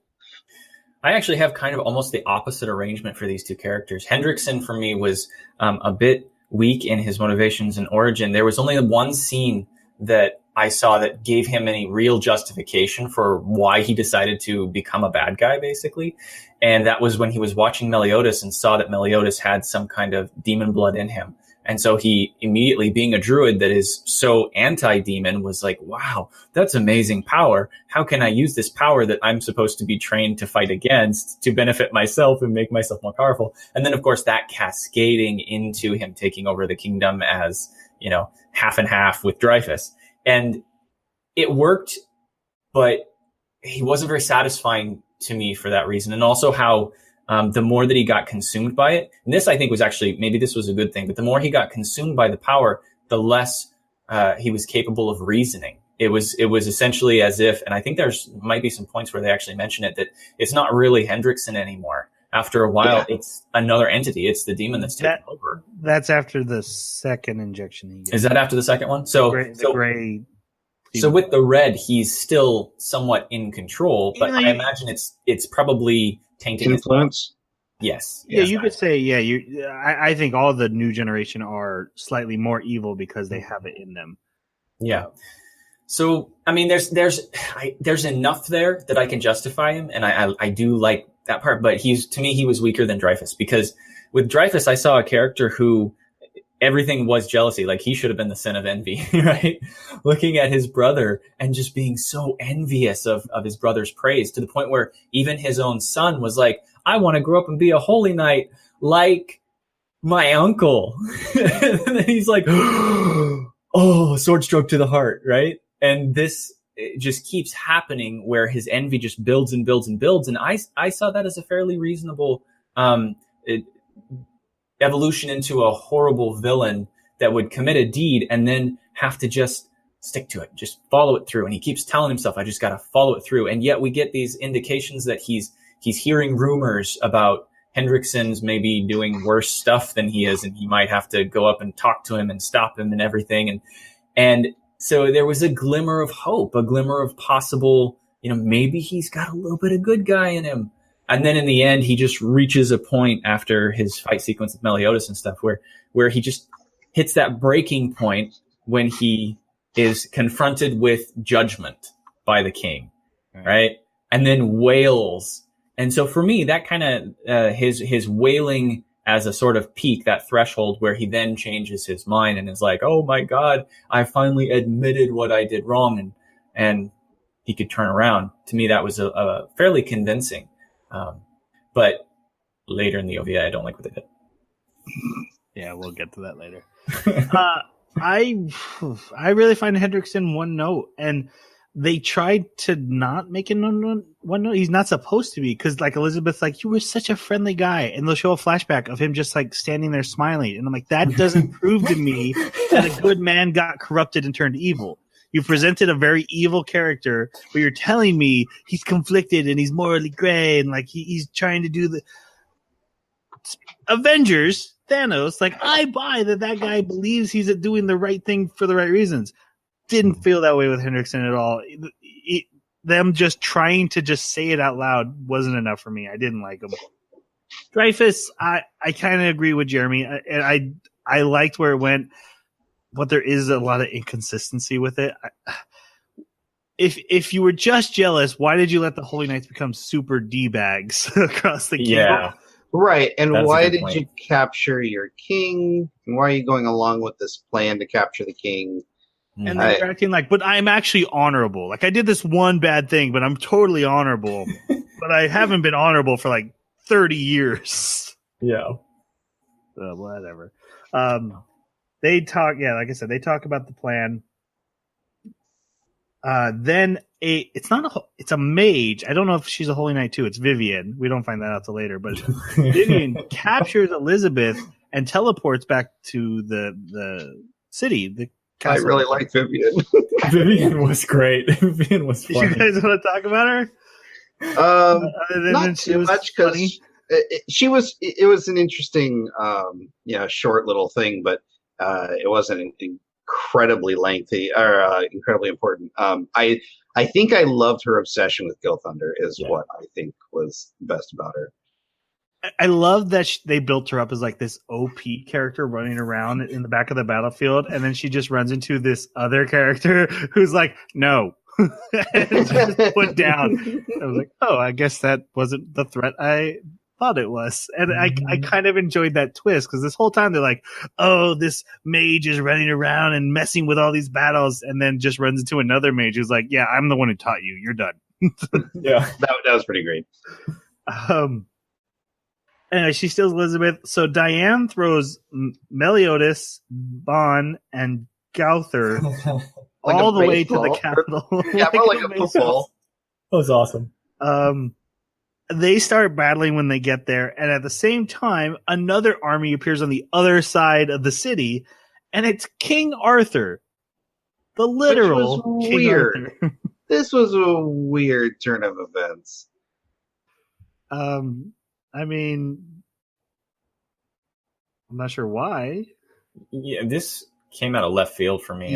I actually have kind of almost the opposite arrangement for these two characters. Hendrickson for me was a bit weak in his motivations and origin. There was only one scene that I saw that gave him any real justification for why he decided to become a bad guy, basically. And that was when he was watching Meliodas and saw that Meliodas had some kind of demon blood in him. And so he immediately, being a druid that is so anti-demon, was like, wow, that's amazing power. How can I use this power that I'm supposed to be trained to fight against to benefit myself and make myself more powerful? And then, of course, that cascading into him taking over the kingdom as, half and half with Dreyfus. And it worked, but he wasn't very satisfying to me for that reason. And also how the more that he got consumed by it, and this I think was actually, maybe this was a good thing, but the more he got consumed by the power, the less he was capable of reasoning. It was essentially as if, and I think there's might be some points where they actually mention it, that it's not really Hendrickson anymore. After a while, It's another entity. It's the demon that's taken over. That's after the second injection he gets. Is that after the second one? So with the red, he's still somewhat in control, but I imagine it's probably tainted influence. Yes. Yeah, you could say, I think all the new generation are slightly more evil because they have it in them. Yeah. So, I mean, there's enough there that I can justify him, and I do like that part, but to me, he was weaker than Dreyfus, because with Dreyfus, I saw a character who everything was jealousy. Like, he should have been the sin of envy, right? Looking at his brother and just being so envious of his brother's praise, to the point where even his own son was like, I want to grow up and be a holy knight like my uncle. And then he's like, oh, sword stroke to the heart, right? And this just keeps happening, where his envy just builds and builds and builds. And I saw that as a fairly reasonable evolution into a horrible villain that would commit a deed and then have to just stick to it, just follow it through. And he keeps telling himself, I just got to follow it through. And yet we get these indications that he's hearing rumors about Hendrickson's maybe doing worse stuff than he is, and he might have to go up and talk to him and stop him and everything. And so there was a glimmer of hope, a glimmer of possible, maybe he's got a little bit of good guy in him. And then in the end, he just reaches a point after his fight sequence with Meliodas and stuff where he just hits that breaking point when he is confronted with judgment by the king, right? And then wails. And so for me, that kind of his wailing as a sort of peak, that threshold where he then changes his mind and is like, oh my God, I finally admitted what I did wrong, and he could turn around. To me, that was a fairly convincing. But later in the OVA, I don't like what they did. Yeah, we'll get to that later. I really find Hendrickson one note, and they tried to not make him one note. He's not supposed to be, because like Elizabeth's like, you were such a friendly guy, and they'll show a flashback of him just like standing there smiling, and I'm like, that doesn't prove to me that a good man got corrupted and turned evil. You presented a very evil character, but you're telling me he's conflicted and he's morally gray, and like he's trying to do the Avengers, Thanos. Like, I buy that guy believes he's doing the right thing for the right reasons. Didn't feel that way with Hendrickson at all. Them just trying to just say it out loud wasn't enough for me. I didn't like him. Dreyfus, I kind of agree with Jeremy, and I liked where it went. But there is a lot of inconsistency with it. If you were just jealous, why did you let the Holy Knights become super D-bags across the kingdom? Yeah. Right, and That's a why good did point. you capture your king? And why are you going along with this plan to capture the king? And then you're acting like, but I'm actually honorable. Like I did this one bad thing, but I'm totally honorable. But I haven't been honorable for like 30 years. Yeah. Whatever. They talk, like I said, they talk about the plan. Then it's a mage. I don't know if she's a holy knight too. It's Vivian. We don't find that out till later, but Vivian captures Elizabeth and teleports back to the city. The I castle. really like Vivian. Vivian was great. Vivian was funny. You guys want to talk about her? Not too much because it was an interesting, short little thing, but it wasn't incredibly lengthy or incredibly important. I think I loved her obsession with Go Thunder is what I think was best about her. I love that they built her up as like this OP character running around in the back of the battlefield, and then she just runs into this other character who's like, no. Just put down. I was like, oh, I guess that wasn't the threat I thought it was. And I kind of enjoyed that twist because this whole time they're like, oh, this mage is running around and messing with all these battles, and then just runs into another mage who's like, yeah, I'm the one who taught you. You're done. Yeah, that was pretty great. Anyway, she steals Elizabeth. So Diane throws Meliodas, Bon, and Gauther Like all the way to baseball. the capital. Yeah, more like a football. That was awesome. They start battling when they get there, and at the same time, another army appears on the other side of the city, and it's King Arthur, the literal Which was King weird. Arthur. This was a weird turn of events. I mean, I'm not sure why. Yeah, this came out of left field for me.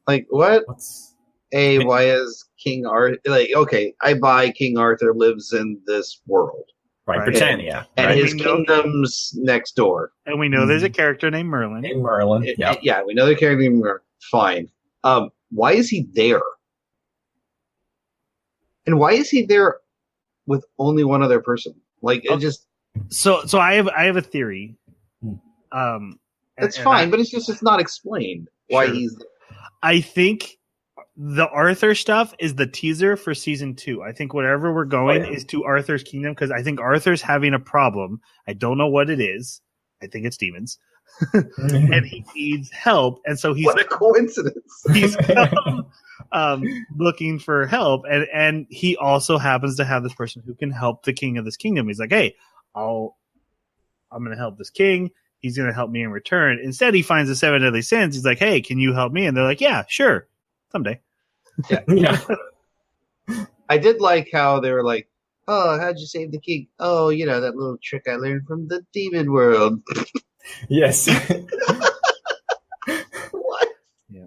Like what? Why Why is King Arthur like? Okay, I buy King Arthur lives in this world, right, Britannia, and right? his kingdom's next door. And we know there's a character named Merlin. Hey, Merlin. Yeah, we know the character named Merlin. Fine. Why is he there? And why is he there with only one other person? Like it just. So I have a theory. That's fine, but it's not explained why he's there. I think the Arthur stuff is the teaser for season 2. I think wherever we're going is to Arthur's kingdom because I think Arthur's having a problem. I don't know what it is. I think it's demons. And he needs help. And so he's what a coincidence. He's looking for help. And he also happens to have this person who can help the king of this kingdom. He's like, hey, I'm going to help this king. He's going to help me in return. Instead, he finds the 7 deadly sins. He's like, hey, can you help me? And they're like, yeah, sure. Someday. Yeah. I did like how they were like, oh, how'd you save the king? Oh, that little trick I learned from the demon world. Yes. What? Yeah.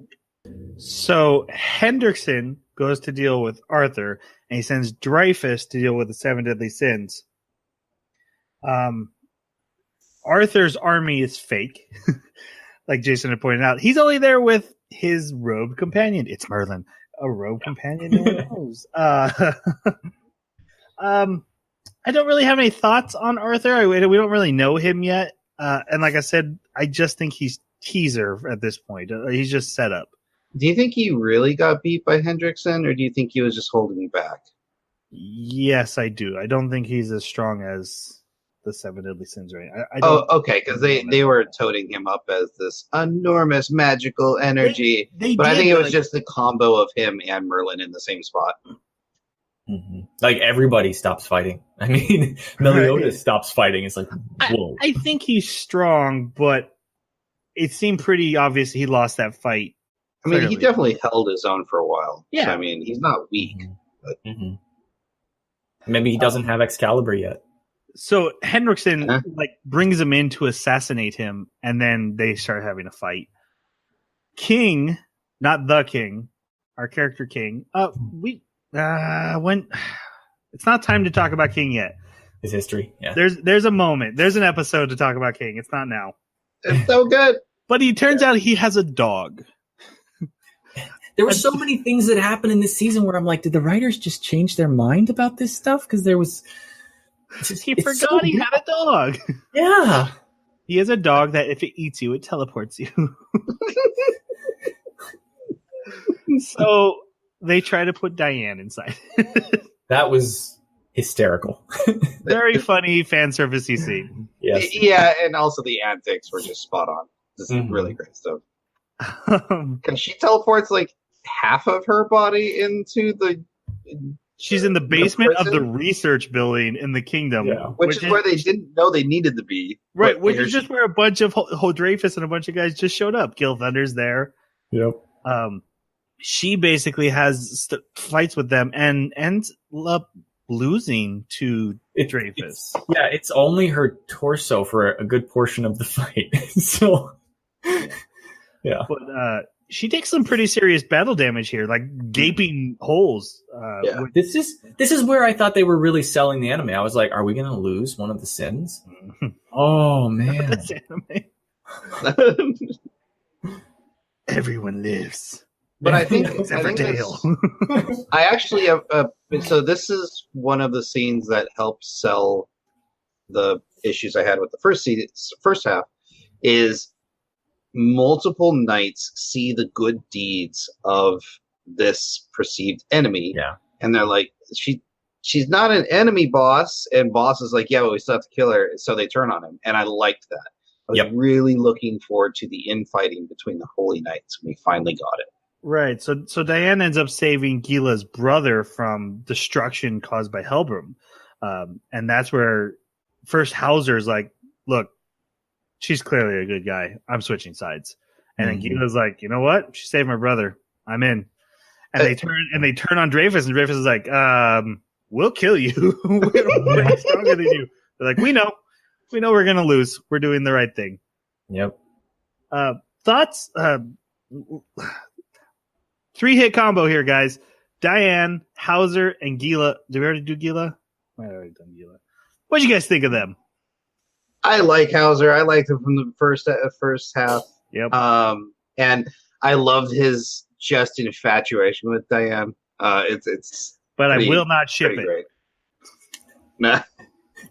So Hendrickson goes to deal with Arthur, and he sends Dreyfus to deal with the 7 deadly sins. Arthur's army is fake. Like Jason had pointed out, he's only there with his rogue companion. It's Merlin, a rogue companion. No one knows. I don't really have any thoughts on Arthur. We don't really know him yet. And like I said, I just think he's teaser at this point. He's just set up. Do you think he really got beat by Hendrickson, or do you think he was just holding back? Yes, I do. I don't think he's as strong as the 7 deadly sins, right? Okay, because they were toting him up as this enormous magical energy. But I think it was just the combo of him and Merlin in the same spot. Mm-hmm. Like everybody stops fighting. I mean, Meliodas stops fighting. It's like, whoa. I think he's strong, but it seemed pretty obvious he lost that fight. I mean, he definitely held his own for a while. Yeah. So, I mean, he's not weak. But... Maybe he doesn't have Excalibur yet. So Hendrickson brings him in to assassinate him, and then they start having a fight. King, not the king, our character King. When it's not time to talk about King yet. His history, yeah. There's a moment. There's an episode to talk about King. It's not now. It's so good. But he turns out he has a dog. There were so many things that happened in this season where I'm like, did the writers just change their mind about this stuff? Because there was He forgot he had a dog. Yeah. He has a dog that if it eats you, it teleports you. So they try to put Diane inside. That was hysterical. Very funny fan servicey scene. Yes. Yeah, and also the antics were just spot on. This is really great stuff. Because she teleports like half of her body into the. She's in the basement of the prison? research building in the kingdom. Yeah. Which is where they didn't know they needed to be. Right, But which here is just where a bunch of Dreyfus and a bunch of guys just showed up. Gil Thunder's there. Yep. She basically has fights with them and ends up losing to Dreyfus. It's only her torso for a good portion of the fight. So, yeah. But she takes some pretty serious battle damage here, like gaping holes. Yeah. This is where I thought they were really selling the anime. I was like, are we going to lose one of the sins? Oh, man. That's anime. Everyone lives. But I think Dale. I actually have. So this is one of the scenes that helps sell the issues I had with the first half. Is multiple knights see the good deeds of this perceived enemy, and they're like, she's not an enemy, boss. And boss is like, yeah, but we still have to kill her. So they turn on him, and I liked that. I was really looking forward to the infighting between the Holy Knights when we finally got it. Right. So Diane ends up saving Gila's brother from destruction caused by Helbram. And that's where first Hauser's like, look, she's clearly a good guy. I'm switching sides. And then Gila's like, you know what? She saved my brother. I'm in. And they turn on Dreyfus, and Dreyfus is like, we'll kill you. We're stronger than you. They're like, we know we're gonna lose. We're doing the right thing. Yep. Thoughts? 3-hit combo here, guys. Diane, Hauser, and Gila. Did we already do Gila? I already done Gila. What do you guys think of them? I like Hauser. I liked him from the first half. Yep. And I loved his just infatuation with Diane. It's. But I will not ship it. Great. Nah.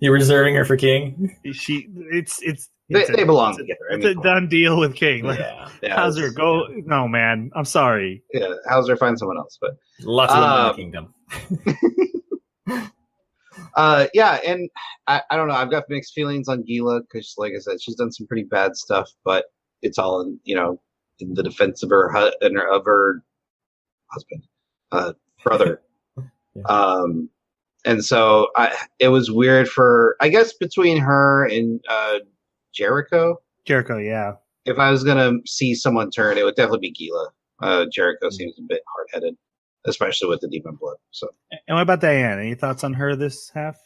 You're reserving her for King? They belong together. It's a done deal with King. Like, Hauser, go. Yeah. No, man. I'm sorry. Yeah, Hauser, find someone else. But lots of them in the kingdom. And I don't know. I've got mixed feelings on Gila because, like I said, she's done some pretty bad stuff, but it's all in the defense of her husband, brother. And so it was weird I guess between her and Jericho. Jericho, yeah. If I was gonna see someone turn, it would definitely be Gila. Jericho seems a bit hard-headed, especially with the demon blood. So. And what about Diane? Any thoughts on her this half?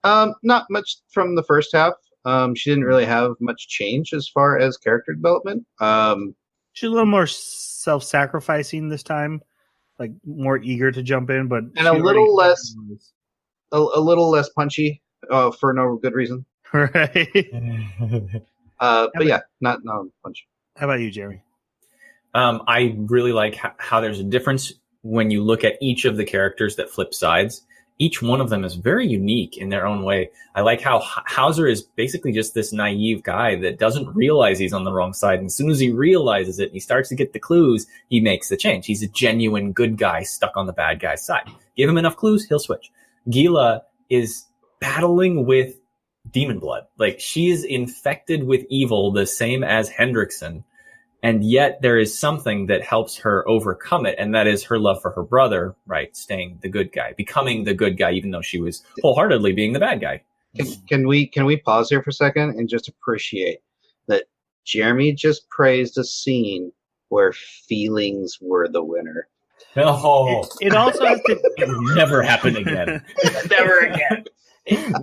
Not much from the first half. She didn't really have much change as far as character development. She's a little more self-sacrificing this time, like more eager to jump in, but a little less punchy for no good reason. Right. But yeah, not punchy. How about you, Jeremy? I really like how there's a difference when you look at each of the characters that flip sides. Each one of them is very unique in their own way. I like how Hauser is basically just this naive guy that doesn't realize he's on the wrong side. And as soon as he realizes it and he starts to get the clues, he makes the change. He's a genuine good guy stuck on the bad guy's side. Give him enough clues, he'll switch. Gila is battling with demon blood. Like, she is infected with evil the same as Hendrickson. And yet there is something that helps her overcome it, and that is her love for her brother, right? Staying the good guy, becoming the good guy, even though she was wholeheartedly being the bad guy. Can we pause here for a second and just appreciate that Jeremy just praised a scene where feelings were the winner. Oh, it also has to it will never happen again. Never again.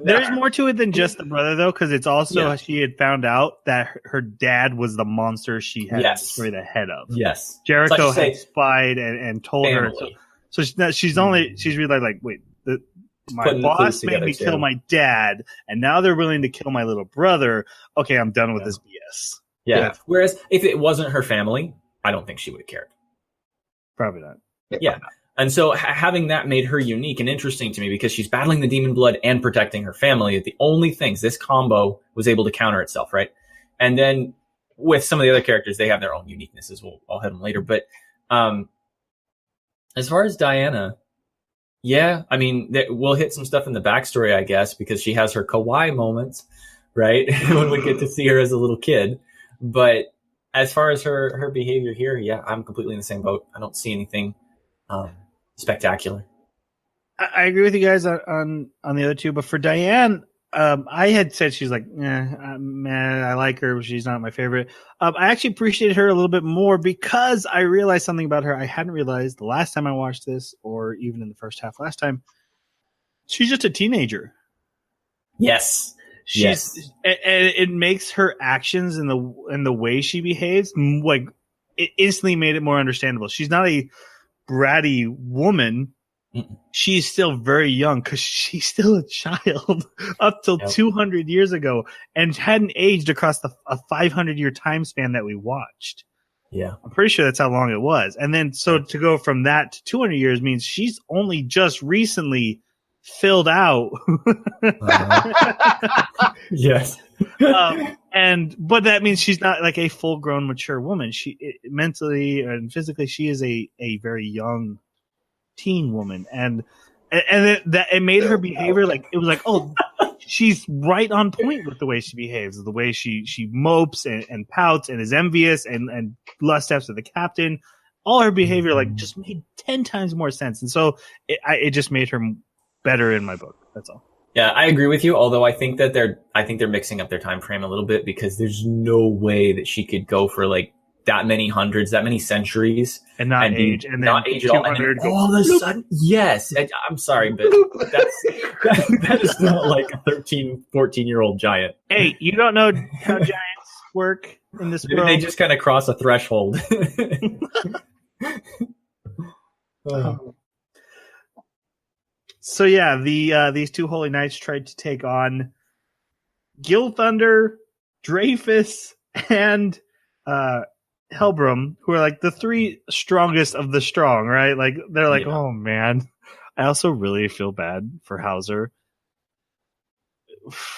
There's more to it than just the brother, though, because it's also she had found out that her dad was the monster she had to destroy the head of. Yes, Jericho had spied and told family. her. So she's really like, wait, my boss made me kill my dad, and now they're willing to kill my little brother. Okay, I'm done with this BS. Yeah. Whereas if it wasn't her family, I don't think she would have cared. Probably not. Yeah. And so having that made her unique and interesting to me because she's battling the demon blood and protecting her family. The only things this combo was able to counter itself, right? And then with some of the other characters, they have their own uniquenesses. I'll hit them later. But as far as Diana, yeah, I mean, we'll hit some stuff in the backstory, I guess, because she has her kawaii moments, right? When we get to see her as a little kid. But as far as her behavior here, yeah, I'm completely in the same boat. I don't see anything spectacular. I agree with you guys on the other two, but for Diane, I had said she's like, I like her, but she's not my favorite. I actually appreciated her a little bit more because I realized something about her I hadn't realized the last time I watched this, or even in the first half last time. She's just a teenager. Yes. And it makes her actions and the way she behaves, like, it instantly made it more understandable. She's not a bratty woman. She's still very young because she's still a child up till 200 years ago and hadn't aged across a 500-year time span that we watched. Yeah. I'm pretty sure that's how long it was. And then so to go from that to 200 years means she's only just recently filled out. Yes. But that means she's not like a full-grown mature woman. Mentally and physically, she is a very young teen woman, and it made her behavior like it was like, oh, she's right on point with the way she behaves, the way she mopes and pouts and is envious and lusts after the captain. All her behavior like just made 10 times more sense, and so it just made her better in my book. That's all. Yeah, I agree with you. Although I think they're mixing up their time frame a little bit because there's no way that she could go for like that many hundreds, that many centuries, and not age, and not age at all. And then all of a sudden, yes. I'm sorry, but that is not like a 13, 14-year-old giant. Hey, you don't know how giants work in this world. They just kind of cross a threshold. So yeah, these two holy knights tried to take on Gil Thunder, Dreyfus, and Helbram, who are like the three strongest of the strong, right? Like they're like, oh man. I also really feel bad for Hauser.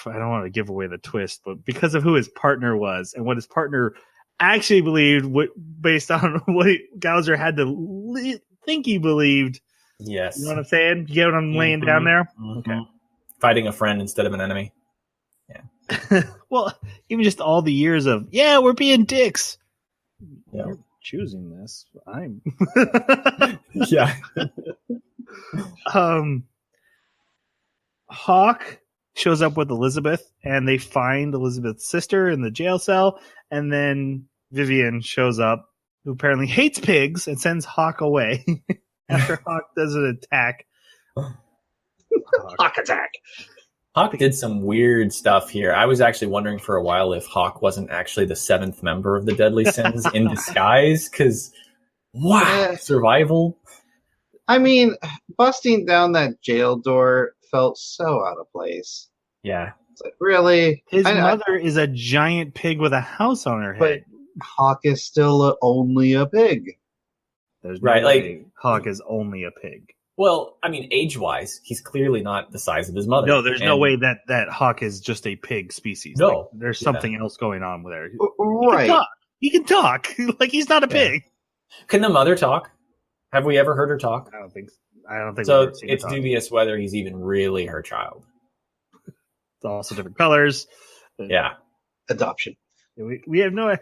I don't want to give away the twist, but because of who his partner was and what his partner actually believed, based on what Hauser had to think he believed. Yes. You know what I'm saying? You get what I'm laying down there? Mm-hmm. Okay. Fighting a friend instead of an enemy. Yeah. Well, even just all the years of, we're being dicks. Yeah. You're choosing this. I'm. Yeah. Hawk shows up with Elizabeth, and they find Elizabeth's sister in the jail cell, and then Vivian shows up, who apparently hates pigs, and sends Hawk away after Hawk does an attack. Hawk attack. Hawk did some weird stuff here. I was actually wondering for a while if Hawk wasn't actually the 7th member of the Deadly Sins in disguise, because survival. I mean, busting down that jail door felt so out of place. Yeah. It's like, really? His mother is a giant pig with a house on her head. But Hawk is still only a pig. There's no way Hawk is only a pig. Well, I mean, age-wise, he's clearly not the size of his mother. No, there's no way that Hawk is just a pig species. No. Like, there's something else going on with her. Right. He can talk. Like, he's not a pig. Can the mother talk? Have we ever heard her talk? I don't think so. So it's dubious whether he's even really her child. It's also different colors. Yeah. Adoption. We have no...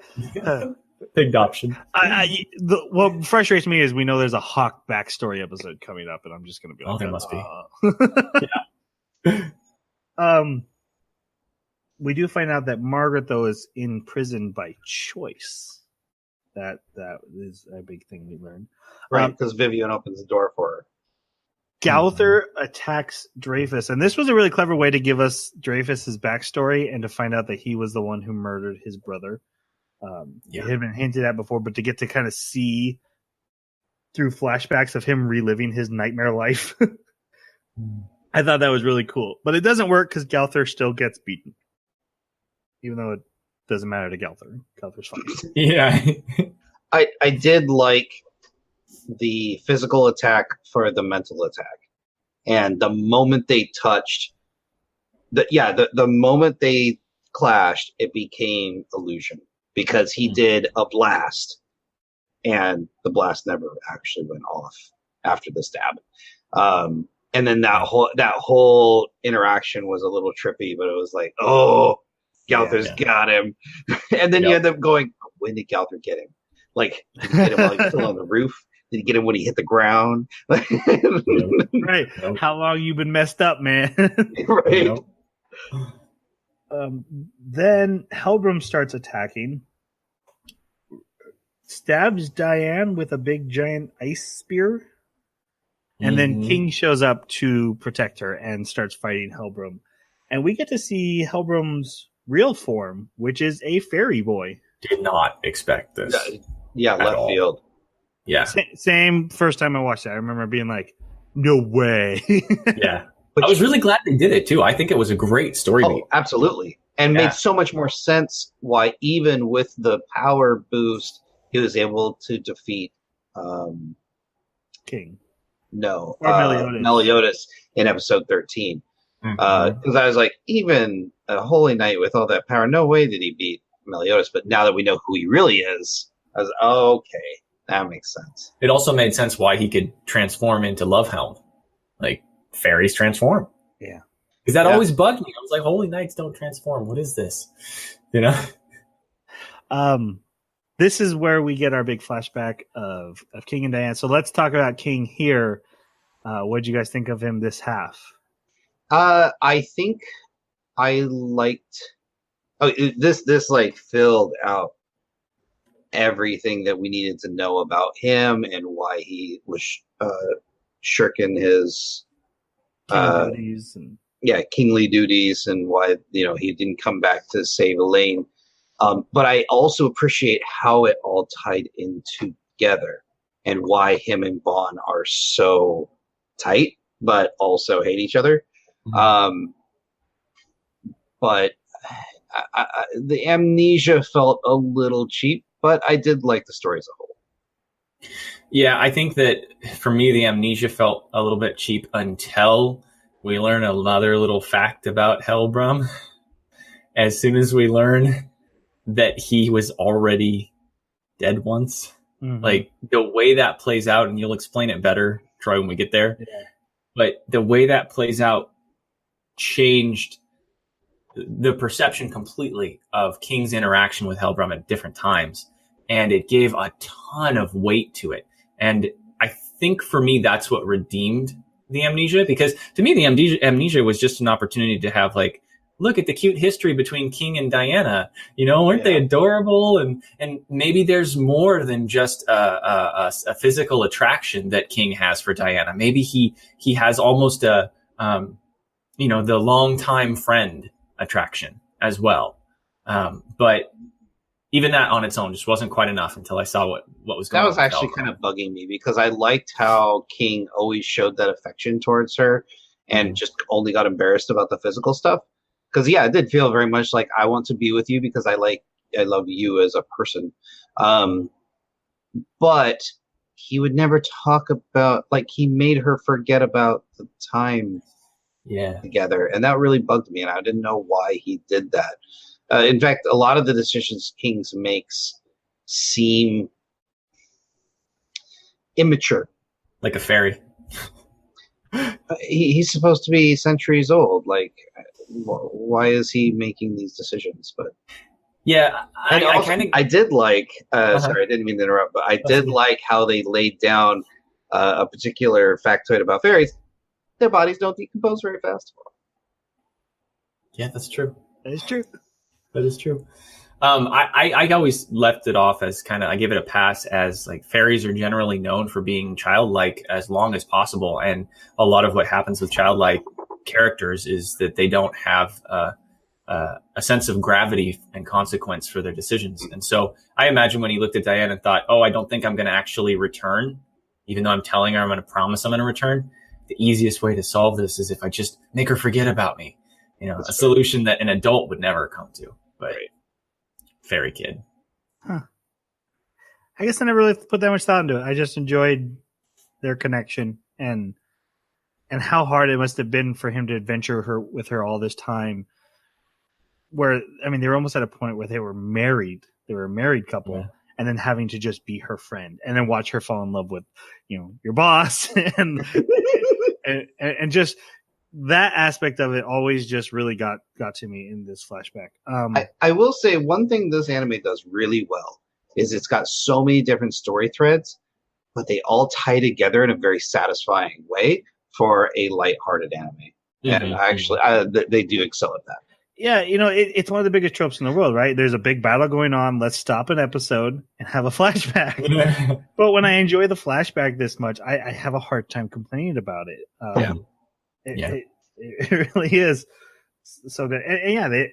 adoption. What frustrates me is we know there's a Hawk backstory episode coming up, and I'm just going to be like, there must be. Yeah. We do find out that Margaret, though, is in prison by choice. That is a big thing we learned. Right, because Vivian opens the door for her. Gauther attacks Dreyfus, and this was a really clever way to give us Dreyfus's backstory and to find out that he was the one who murdered his brother. It had been hinted at before, but to get to kind of see through flashbacks of him reliving his nightmare life, I thought that was really cool. But it doesn't work because Gauther still gets beaten, even though it doesn't matter to Gauther. Gauther's fine. Yeah. I did like the physical attack for the mental attack. And the moment they touched, the moment they clashed, it became illusion because he did a blast, and the blast never actually went off after the stab. And then that whole interaction was a little trippy, but it was like, oh, Galther's got him. And then you end up going, when did Galther get him? Like, did he get him while he was still on the roof? Did he get him when he hit the ground? Right. Nope. How long you been messed up, man? Right. Nope. Then Helbram starts attacking, stabs Diane with a big giant ice spear, and then King shows up to protect her and starts fighting Helbram. And we get to see Helbram's real form, which is a fairy boy. Did not expect this. Yeah, left field. Yeah. Same first time I watched it. I remember being like, no way. Yeah. I was really glad they did it, too. I think it was a great story beat. Absolutely. And made so much more sense why even with the power boost, he was able to defeat King. No. Meliodas. Meliodas in episode 13. Because I was like, even a Holy Knight with all that power, no way did he beat Meliodas. But now that we know who he really is, I was okay, that makes sense. It also made sense why he could transform into Lovehelm. Like, fairies transform. Yeah. Because that always bugged me. I was like, Holy Knights don't transform. What is this? You know? This is where we get our big flashback of King and Diane. So let's talk about King here. What did you guys think of him this half? I think I liked this like filled out everything that we needed to know about him and why he was shirking his duties and kingly duties, and why he didn't come back to save Elaine. But I also appreciate how it all tied in together and why him and Vaughn are so tight, but also hate each other. But the amnesia felt a little cheap, but I did like the story as a whole. Yeah, I think that for me, the amnesia felt a little bit cheap until we learn another little fact about Helbram. As soon as we learn that he was already dead once, like the way that plays out, and you'll explain it better, Troy, when we get there. Yeah. But the way that plays out changed the perception completely of King's interaction with Helbram at different times. And it gave a ton of weight to it. And I think for me, that's what redeemed the amnesia, because to me, the amnesia was just an opportunity to have like, look at the cute history between King and Diana. Weren't they adorable? And maybe there's more than just a physical attraction that King has for Diana. Maybe he has almost the longtime friend attraction as well. But even that on its own just wasn't quite enough until I saw what was going on. That was actually kind of bugging me because I liked how King always showed that affection towards her and just only got embarrassed about the physical stuff. Because, it did feel very much like I want to be with you because I love you as a person. But he would never talk about, like, he made her forget about the time together. And that really bugged me. And I didn't know why he did that. In fact, a lot of the decisions King makes seem immature. Like a fairy. He's supposed to be centuries old. Like, why is he making these decisions? But I did like. Sorry, I didn't mean to interrupt, but I did like how they laid down a particular factoid about fairies. Their bodies don't decompose very fast. Yeah, that's true. That is true. That is true. I always left it off as I give it a pass as like fairies are generally known for being childlike as long as possible. And a lot of what happens with childlike characters is that they don't have a sense of gravity and consequence for their decisions. And so I imagine when he looked at Diane and thought, I don't think I'm going to actually return, even though I'm telling her I'm going to promise I'm going to return. The easiest way to solve this is if I just make her forget about me. That's a solution that an adult would never come to. But fairy kid. Huh. I guess I never really put that much thought into it. I just enjoyed their connection and how hard it must have been for him to adventure with her all this time. Where, I mean, they were almost at a point where they were married. They were a married couple, yeah. And then having to just be her friend, and then watch her fall in love with, your boss, and just that aspect of it always just really got to me in this flashback. I will say one thing this anime does really well is it's got so many different story threads, but they all tie together in a very satisfying way for a lighthearted anime. Mm-hmm. And actually, they do excel at that. Yeah, it's one of the biggest tropes in the world, right? There's a big battle going on. Let's stop an episode and have a flashback. But when I enjoy the flashback this much, I have a hard time complaining about it. It really is so good. And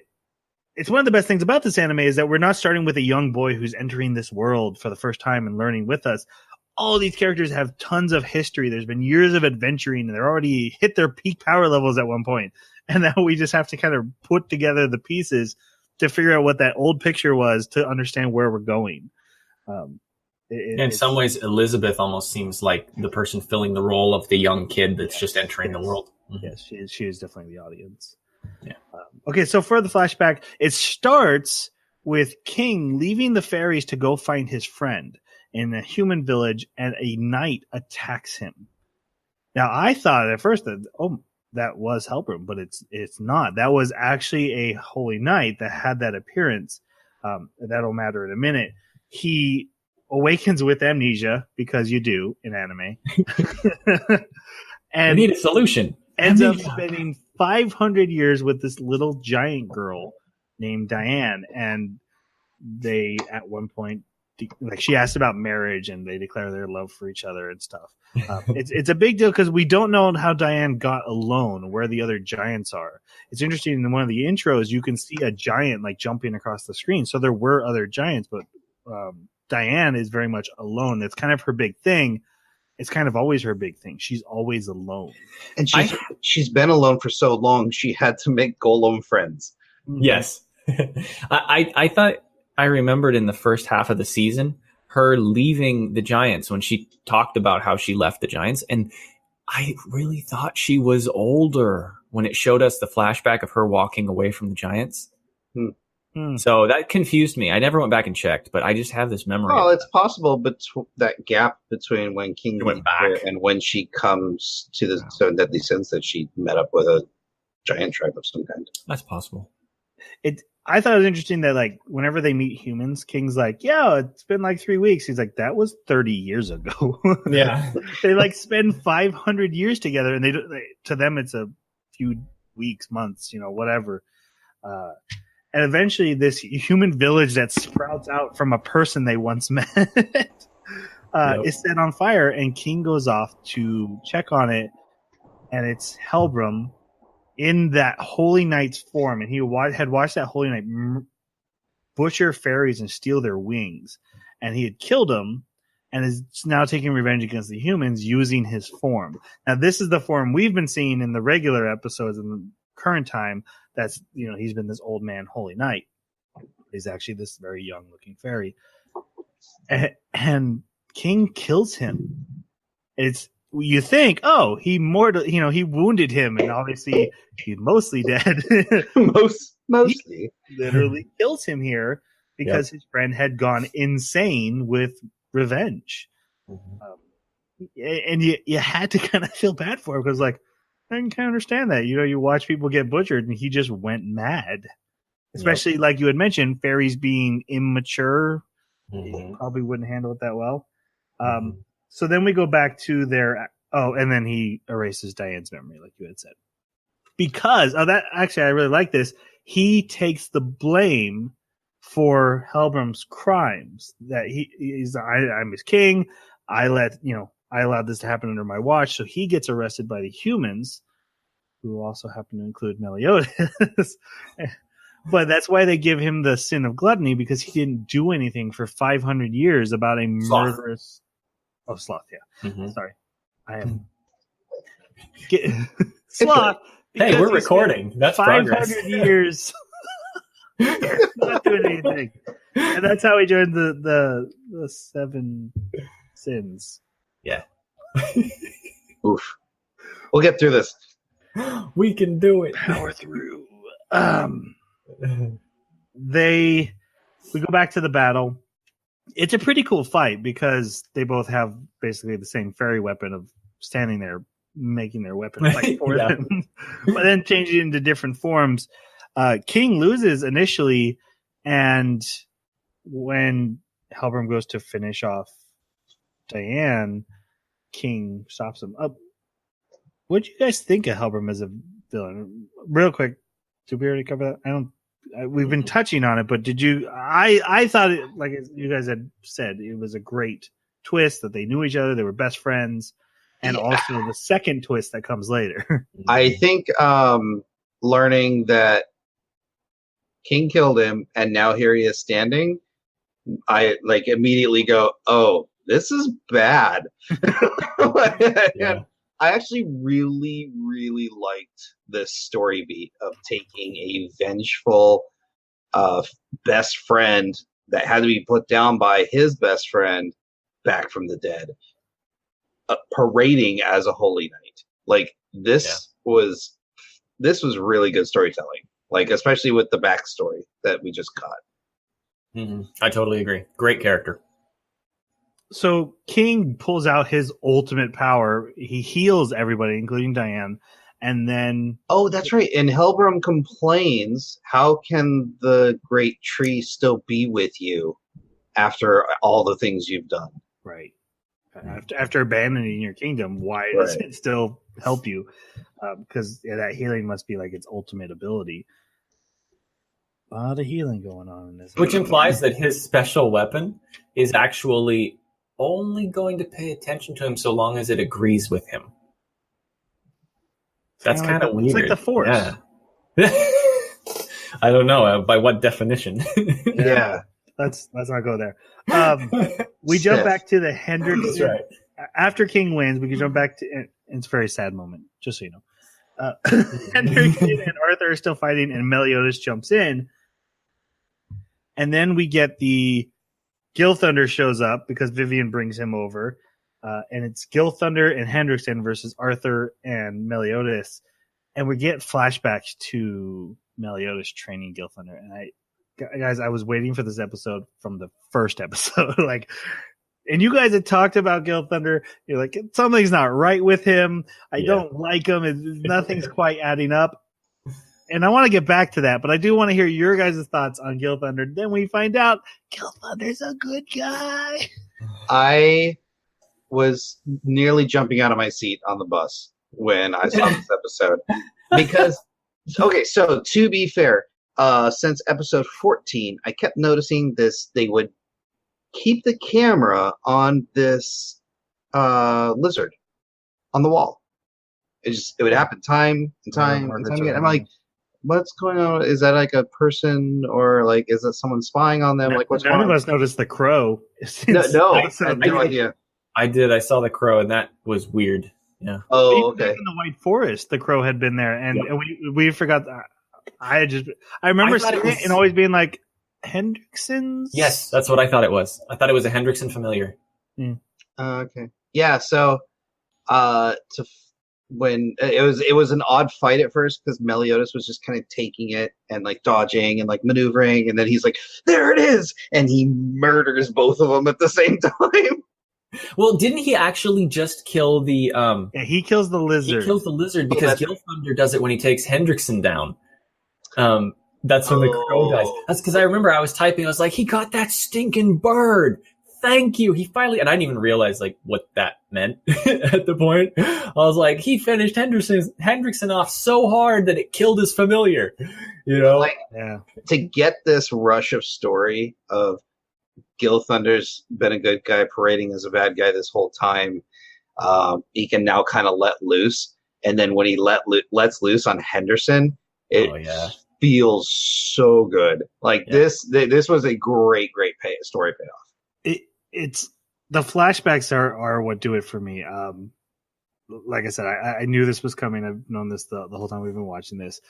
it's one of the best things about this anime is that we're not starting with a young boy who's entering this world for the first time and learning with us. All these characters have tons of history. There's been years of adventuring, and they're already hit their peak power levels at one point. And now we just have to kind of put together the pieces to figure out what that old picture was to understand where we're going. In some ways, Elizabeth almost seems like the person filling the role of the young kid that's just entering the world. Mm-hmm. Yes, she is definitely the audience. Yeah. Okay, so for the flashback, it starts with King leaving the fairies to go find his friend in a human village, and a knight attacks him. Now, I thought at first that was Helbram, but it's not. That was actually a holy knight that had that appearance. That'll matter in a minute. He awakens with amnesia, because you do in anime. And we need a solution. Ends up spending 500 years with this little giant girl named Diane, and they at one point she asked about marriage, and they declare their love for each other and stuff. It's a big deal because we don't know how Diane got alone, where the other giants are. It's interesting, in one of the intros you can see a giant jumping across the screen, so there were other giants, but Diane is very much alone. It's kind of her big thing. It's kind of always her big thing. She's always alone, and she's been alone for so long. She had to make Golem friends. Yes, I thought I remembered in the first half of the season her leaving the Giants when she talked about how she left the Giants, and I really thought she was older when it showed us the flashback of her walking away from the Giants. So that confused me. I never went back and checked, but I just have this memory. Oh, it's possible, but that gap between when King went back and when she comes to the Seven Deadly Sins, that she met up with a giant tribe of some kind. That's possible. I thought it was interesting that whenever they meet humans, King's like, yeah, it's been 3 weeks. He's like, that was 30 years ago. Yeah. They spend 500 years together, and to them it's a few weeks, months, whatever. And eventually this human village that sprouts out from a person they once met is set on fire, and King goes off to check on it, and it's Helbram in that holy knight's form, and he had watched that holy knight butcher fairies and steal their wings, and he had killed them, and is now taking revenge against the humans using his form. Now, this is the form we've been seeing in the regular episodes in the current time. That's, he's been this old man holy knight. He's actually this very young looking fairy, and King kills him. You think, oh, he wounded him, and obviously he's mostly dead. Mostly. He literally kills him here because his friend had gone insane with revenge. Mm-hmm. And you had to kind of feel bad for him, because I can kind of understand that. You watch people get butchered, and he just went mad. Especially like you had mentioned, fairies being immature, probably wouldn't handle it that well. So then we go back to and then he erases Diane's memory, like you had said. Because I really like this. He takes the blame for Helbram's crimes. That I'm his king. I allowed this to happen under my watch. So he gets arrested by the humans, who also happen to include Meliodas. But that's why they give him the sin of gluttony, because he didn't do anything for 500 years about a murderous. Oh, sloth, yeah. Mm-hmm. Sorry. I am sloth. Hey, we're recording. That's 500 years not doing anything. And that's how he joined the Seven Sins. Yeah. Oof. We'll get through this. We can do it. Power through. We go back to the battle. It's a pretty cool fight because they both have basically the same fairy weapon of standing there making their weapon fight for them, but then changing into different forms. King loses initially, and when Helbram goes to finish off Diane, King stops him up. What do you guys think of Helbram as a villain? Real quick, did we already cover that? We've been touching on it, but did you? I thought it, like you guys had said, it was a great twist that they knew each other, they were best friends, and also the second twist that comes later. I think learning that King killed him, and now here he is standing. I like immediately go, "Oh, this is bad." Yeah. I actually really, really liked this story beat of taking a vengeful best friend that had to be put down by his best friend back from the dead, parading as a holy knight. Like this was really good storytelling. Like especially with the backstory that we just got. Mm-hmm. I totally agree. Great character. So King pulls out his ultimate power. He heals everybody, including Diane, and then... Oh, that's right. And Helbram complains, how can the great tree still be with you after all the things you've done? Right. After abandoning your kingdom, why does it still help you? Because that healing must be like its ultimate ability. A lot of healing going on in this. Which implies that his special weapon is actually only going to pay attention to him so long as it agrees with him. That's kind of weird. It's like the Force. Yeah. I don't know. By what definition? Yeah. Let's not go there. We jump back to the Hendricks. Right. After King wins, we can jump back to... And it's a very sad moment, just so you know. Hendricks and Arthur are still fighting, and Meliodas jumps in. And then we get the Gilthunder shows up because Vivian brings him over. And it's Gilthunder and Hendrickson versus Arthur and Meliodas. And we get flashbacks to Meliodas training Gilthunder. And I was waiting for this episode from the first episode. And you guys had talked about Gilthunder. You're like, something's not right with him. I don't like him. Nothing's quite adding up. And I want to get back to that, but I do want to hear your guys' thoughts on Gilthunder. Then we find out Gilthunder's a good guy. I was nearly jumping out of my seat on the bus when I saw this episode. Because, okay, so to be fair, since episode 14, I kept noticing this. They would keep the camera on this lizard on the wall. It would happen time and time and time again. I'm like, what's going on? Is that like a person, or like is that someone spying on them? Like, what's going on? None of us noticed the crow. No, I had no idea. I did. I saw the crow, and that was weird. Yeah. Oh, okay. In the White Forest, the crow had been there, and we forgot. I remember seeing it and always being like, Hendrickson's? Yes, that's what I thought it was. I thought it was a Hendrickson familiar. Okay. Yeah. So, when it was an odd fight at first because Meliodas was just kind of taking it and like dodging and like maneuvering, and then he's like, "There it is," and he murders both of them at the same time. Well, didn't he actually just kill the? Yeah, he kills the lizard. He kills the lizard because Gilthunder does it when he takes Hendrickson down. That's when the crow dies. That's because I remember I was typing. I was like, "He got that stinking bird." Thank you. He finally, and I didn't even realize like what that meant at the point. I was like, he finished Hendrickson off so hard that it killed his familiar. You know, like to get this rush of story of Gilthunder's been a good guy parading as a bad guy this whole time. He can now kind of let loose, and then when he lets loose on Henderson, it feels so good. Like this was a great story payoff. It's the flashbacks are what do it for me. like I said, I knew this was coming. I've known this the whole time we've been watching this.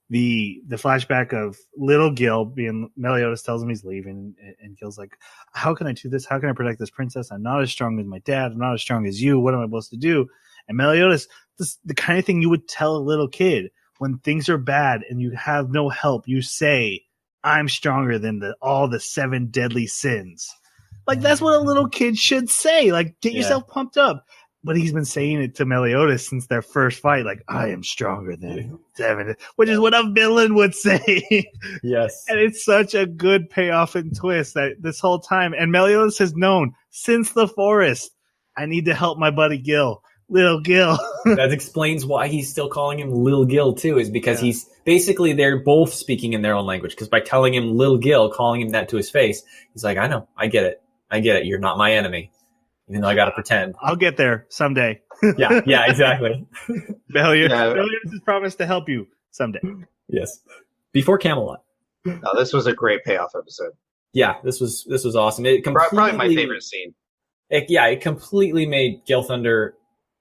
The flashback of little Gil being Meliodas tells him he's leaving, and Gil's like, how can I do this? How can I protect this princess? I'm not as strong as my dad. I'm not as strong as you. What am I supposed to do? And Meliodas, this the kind of thing you would tell a little kid when things are bad and you have no help. You say, I'm stronger than all the 7 deadly sins. Like, that's what a little kid should say. Like, get yourself pumped up. But he's been saying it to Meliodas since their first fight. Like, I am stronger than 7, which is what a villain would say. Yes. And it's such a good payoff and twist that this whole time. And Meliodas has known since the forest, I need to help my buddy Gil. Little Gil. That explains why he's still calling him Lil Gil, too, is because he's basically, they're both speaking in their own language. Because by telling him Lil Gil, calling him that to his face, he's like, I know, I get it. You're not my enemy. Even though I got to pretend. I'll get there someday. Yeah, exactly. Meliodas has promised to help you someday. Yes. Before Camelot. No, this was a great payoff episode. Yeah, this was awesome. It Probably my favorite scene. It completely made Gil Thunder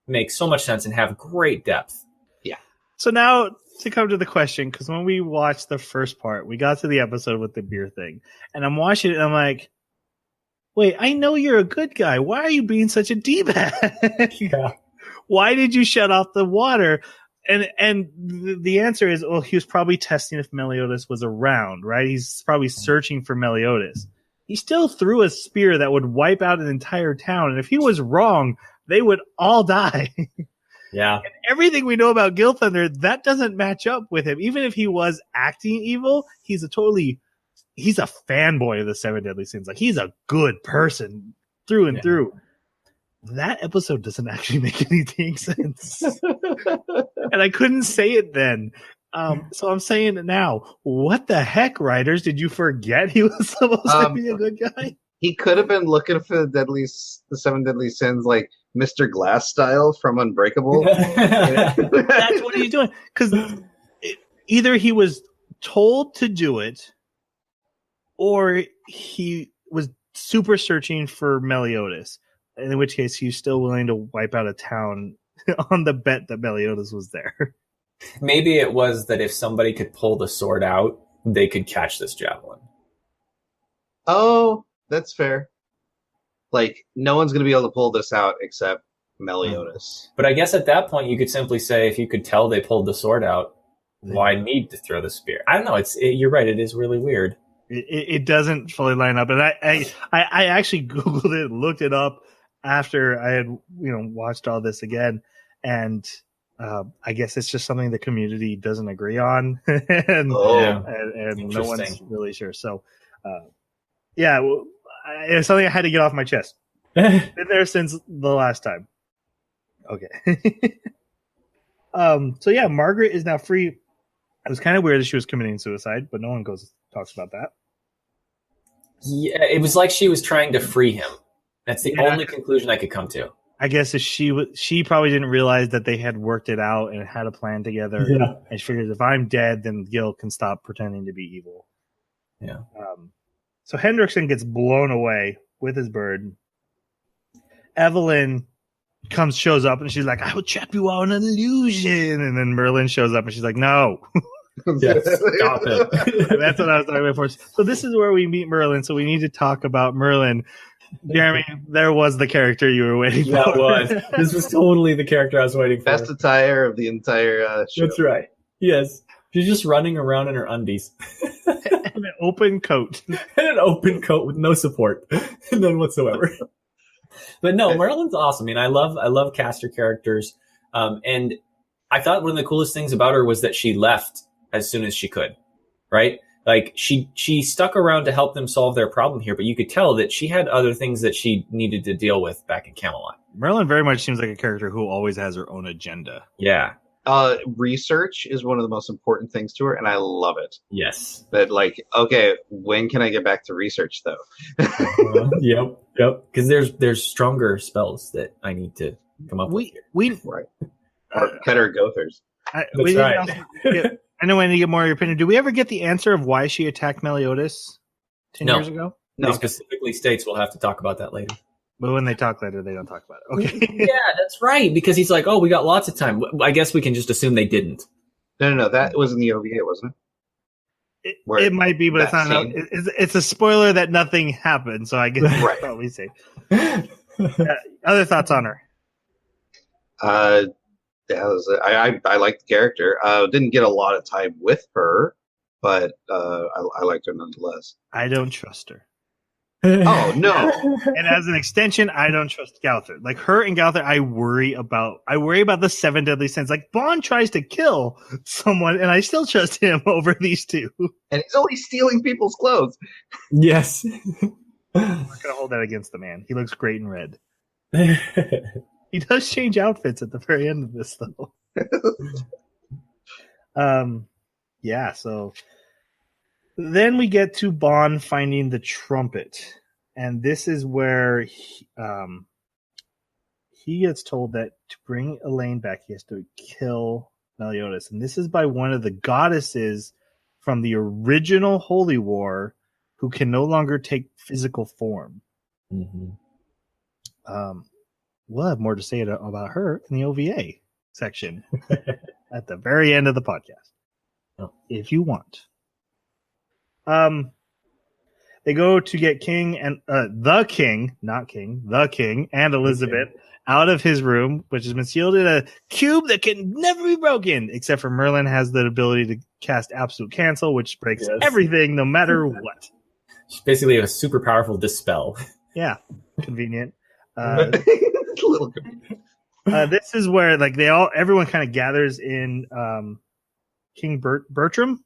make so much sense and have great depth. Yeah. So now to come to the question, because when we watched the first part, we got to the episode with the beer thing, and I'm watching it and I'm like, wait, I know you're a good guy. Why are you being such a D-bag? Yeah. Why did you shut off the water? And the answer is, well, he was probably testing if Meliodas was around, right? He's probably searching for Meliodas. He still threw a spear that would wipe out an entire town, and if he was wrong, they would all die. Yeah. And everything we know about Gil Thunder, that doesn't match up with him. Even if he was acting evil, he's a fanboy of the 7 deadly sins. Like, he's a good person through and through. That episode doesn't actually make anything sense. And I couldn't say it then. So I'm saying it now. What the heck, writers? Did you forget he was supposed to be a good guy? He could have been looking for the 7 deadly sins, like Mr. Glass style from Unbreakable. That's what he's doing. Because either he was told to do it, or he was super searching for Meliodas, in which case he's still willing to wipe out a town on the bet that Meliodas was there. Maybe it was that if somebody could pull the sword out, they could catch this javelin. Oh, that's fair. Like, no one's going to be able to pull this out except Meliodas. But I guess at that point, you could simply say, if you could tell they pulled the sword out, why need to throw the spear? I don't know. You're right. It is really weird. It doesn't fully line up. And I actually Googled it, looked it up after I had watched all this again. And I guess it's just something the community doesn't agree on. and no one's really sure. So, it's something I had to get off my chest. Been there since the last time. Okay. So yeah, Margaret is now free. It was kind of weird that she was committing suicide, but no one talks about that. Yeah, it was like she was trying to free him. That's the only conclusion I could come to. I guess if she probably didn't realize that they had worked it out and had a plan together. Yeah. And she figures if I'm dead, then Gil can stop pretending to be evil. Yeah. So Hendrickson gets blown away with his bird. Evelyn shows up and she's like, I will trap you all in an illusion. And then Merlin shows up and she's like, no. Yes, stop it. That's what I was talking about before. So this is where we meet Merlin. So we need to talk about Merlin. Jeremy, there was the character you were waiting for. That was. This was totally the character I was waiting for. Best attire of the entire show. That's right. Yes. She's just running around in her undies. And an open coat. And an open coat with no support. None whatsoever. But no, Merlin's awesome. I mean, I love caster characters. And I thought one of the coolest things about her was that she left as soon as she could. Right? Like, she stuck around to help them solve their problem here, but you could tell that she had other things that she needed to deal with back in Camelot. Merlin very much seems like a character who always has her own agenda. Yeah. Research is one of the most important things to her, and I love it. Yes. But like, okay, when can I get back to research though? Yep. Because there's stronger spells that I need to come up with here. Right. Or Keter Gothers. That's right. I know I need to get more of your opinion. Do we ever get the answer of why she attacked Meliodas 10 years ago? No. It specifically states we'll have to talk about that later. But when they talk later, they don't talk about it. Okay. Yeah, that's right. Because he's like, oh, we got lots of time. I guess we can just assume they didn't. No. That was in the OVA, wasn't it? It might be, but it's not. Scene. It's a spoiler that nothing happened. So I guess Right. probably safe. Other thoughts on her? That was I liked the character. Didn't get a lot of time with her, but I liked her nonetheless. I don't trust her. Oh no! And as an extension, I don't trust Gowther. Like her and Gowther, I worry about the 7 deadly sins. Like Bond tries to kill someone, and I still trust him over these two. And he's only stealing people's clothes. Yes. I'm not gonna hold that against the man. He looks great in red. He does change outfits at the very end of this, though. Yeah. So then we get to Bond finding the trumpet, and this is where he gets told that to bring Elaine back, he has to kill Meliodas, and this is by one of the goddesses from the original Holy War, who can no longer take physical form. Mm-hmm. We'll have more to say about her in the OVA section at the very end of the podcast, if you want. They go to get King and the King and Elizabeth out of his room, which has been sealed in a cube that can never be broken, except for Merlin has the ability to cast absolute cancel, which breaks everything no matter what. She's basically a super powerful dispel. Yeah, convenient. A little convenient. This is where like everyone kind of gathers in King Bertram.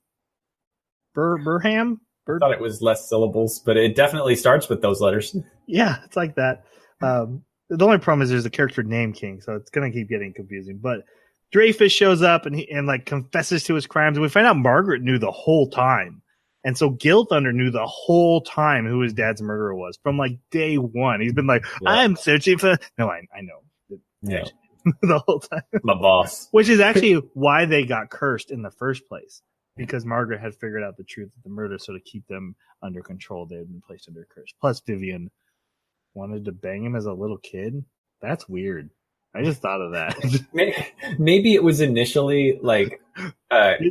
Burham? I thought it was less syllables, but it definitely starts with those letters. Yeah, it's like that. The only problem is there's a character named King, so it's going to keep getting confusing. But Dreyfus shows up and like confesses to his crimes, and we find out Margaret knew the whole time. And so Gil Thunder knew the whole time who his dad's murderer was from like day one. He's been like, I'm searching for... No, I know. Yeah. The whole time. My boss. Which is actually why they got cursed in the first place. Because Margaret had figured out the truth of the murder, so to keep them under control, they had been placed under curse. Plus, Vivian wanted to bang him as a little kid. That's weird. I just thought of that. Maybe it was initially like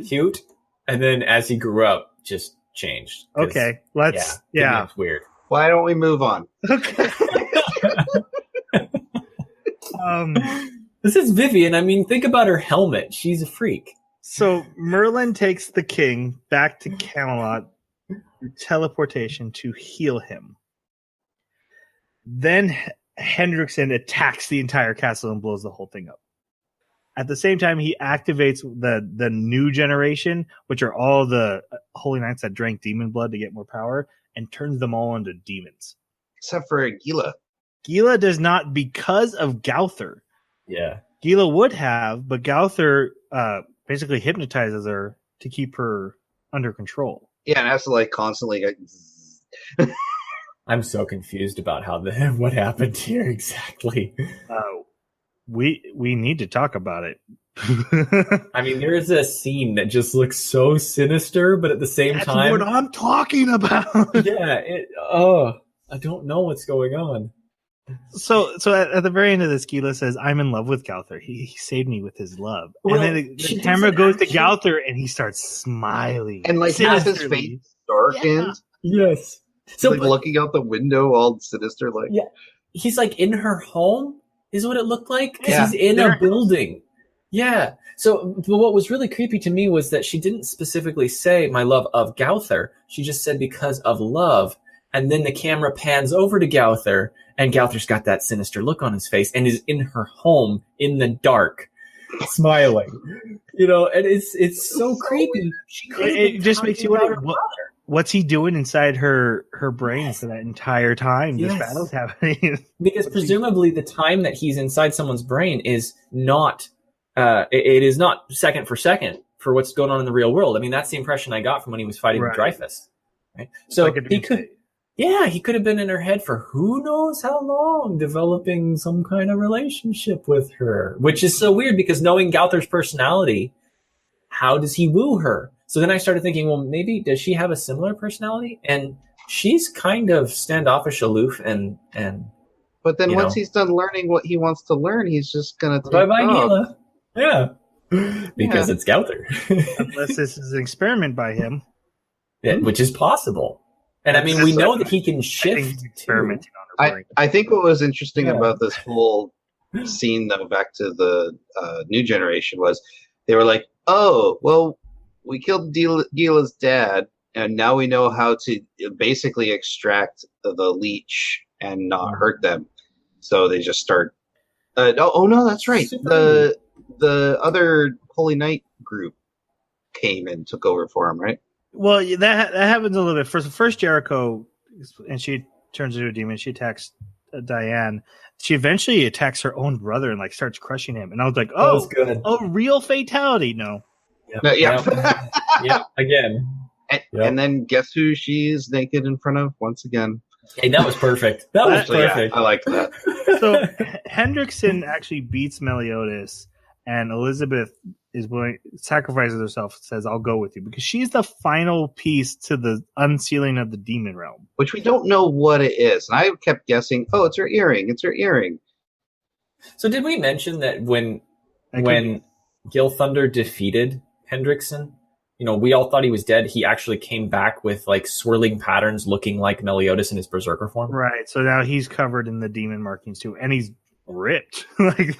cute, and then as he grew up, just changed. Okay, let's. Yeah, it's weird. Why don't we move on? Okay. This is Vivian. I mean, think about her helmet. She's a freak. So Merlin takes the king back to Camelot through teleportation to heal him. Then Hendrickson attacks the entire castle and blows the whole thing up. At the same time, he activates the new generation, which are all the holy knights that drank demon blood to get more power, and turns them all into demons. Except for Gila. Gila does not, because of Gowther. Yeah. Gila would have, but Gowther basically hypnotizes her to keep her under control. Yeah, and has to like constantly. I'm so confused about what happened here exactly. We need to talk about it. I mean, there is a scene that just looks so sinister, but at the same time, that's what I'm talking about. Yeah. I don't know what's going on. So at the very end of this, Gila says, "I'm in love with Gowther. He saved me with his love." Well, and then the camera goes to Gowther, and he starts smiling, and like has his face darkened. Yeah. Yes. So like looking out the window, all sinister, like he's like in her home, is what it looked like, because he's in a building. Yeah. So, but what was really creepy to me was that she didn't specifically say "my love of Gowther." She just said "because of love," and then the camera pans over to Gowther. And Gowther's got that sinister look on his face and is in her home in the dark, smiling. You know, and it's so creepy. It just makes you wonder what's he doing inside her brain for that entire time this battle's happening. Because presumably the time that he's inside someone's brain is not it is not second for second for what's going on in the real world. I mean, that's the impression I got from when he was fighting with Dreyfus. Right? So like he could have been in her head for who knows how long, developing some kind of relationship with her, which is so weird because knowing Gowther's personality, how does he woo her? So then I started thinking, well, maybe does she have a similar personality? And she's kind of standoffish, aloof, and But then You once know. he's done learning what he wants to learn, he's just gonna take Bye-bye, off. Gila. Yeah. Because it's Gouther. Unless this is an experiment by him. Yeah, which is possible. And I mean, we know that he can I think shift he's too. experimenting on her brain. I think what was interesting Yeah. about this whole scene, though, back to the new generation, was they were like, "Oh, well, we killed Gila's dad, and now we know how to basically extract the leech and not hurt them." So they just start. Oh no, that's right. Super The other Holy Knight group came and took over for him, right? Well, that happens a little bit. First Jericho, and she turns into a demon. She attacks Diane. She eventually attacks her own brother and like starts crushing him. And I was like, That was "Oh, good. a real fatality!" No, Yeah. Again. And then guess who she's naked in front of once again? Hey, that was perfect. That was So, yeah, perfect. I like that. so Hendrickson actually beats Meliodas, and Elizabeth is willing sacrifices herself. Says, "I'll go with you," because she's the final piece to the unsealing of the demon realm. Which we don't know what it is. And I kept guessing, oh, it's her earring. It's her earring. So did we mention that when That Gil Thunder defeated Hendrickson, we all thought he was dead. He actually came back with like swirling patterns looking like Meliodas in his berserker form. Right. So now he's covered in the demon markings too, and he's ripped. Like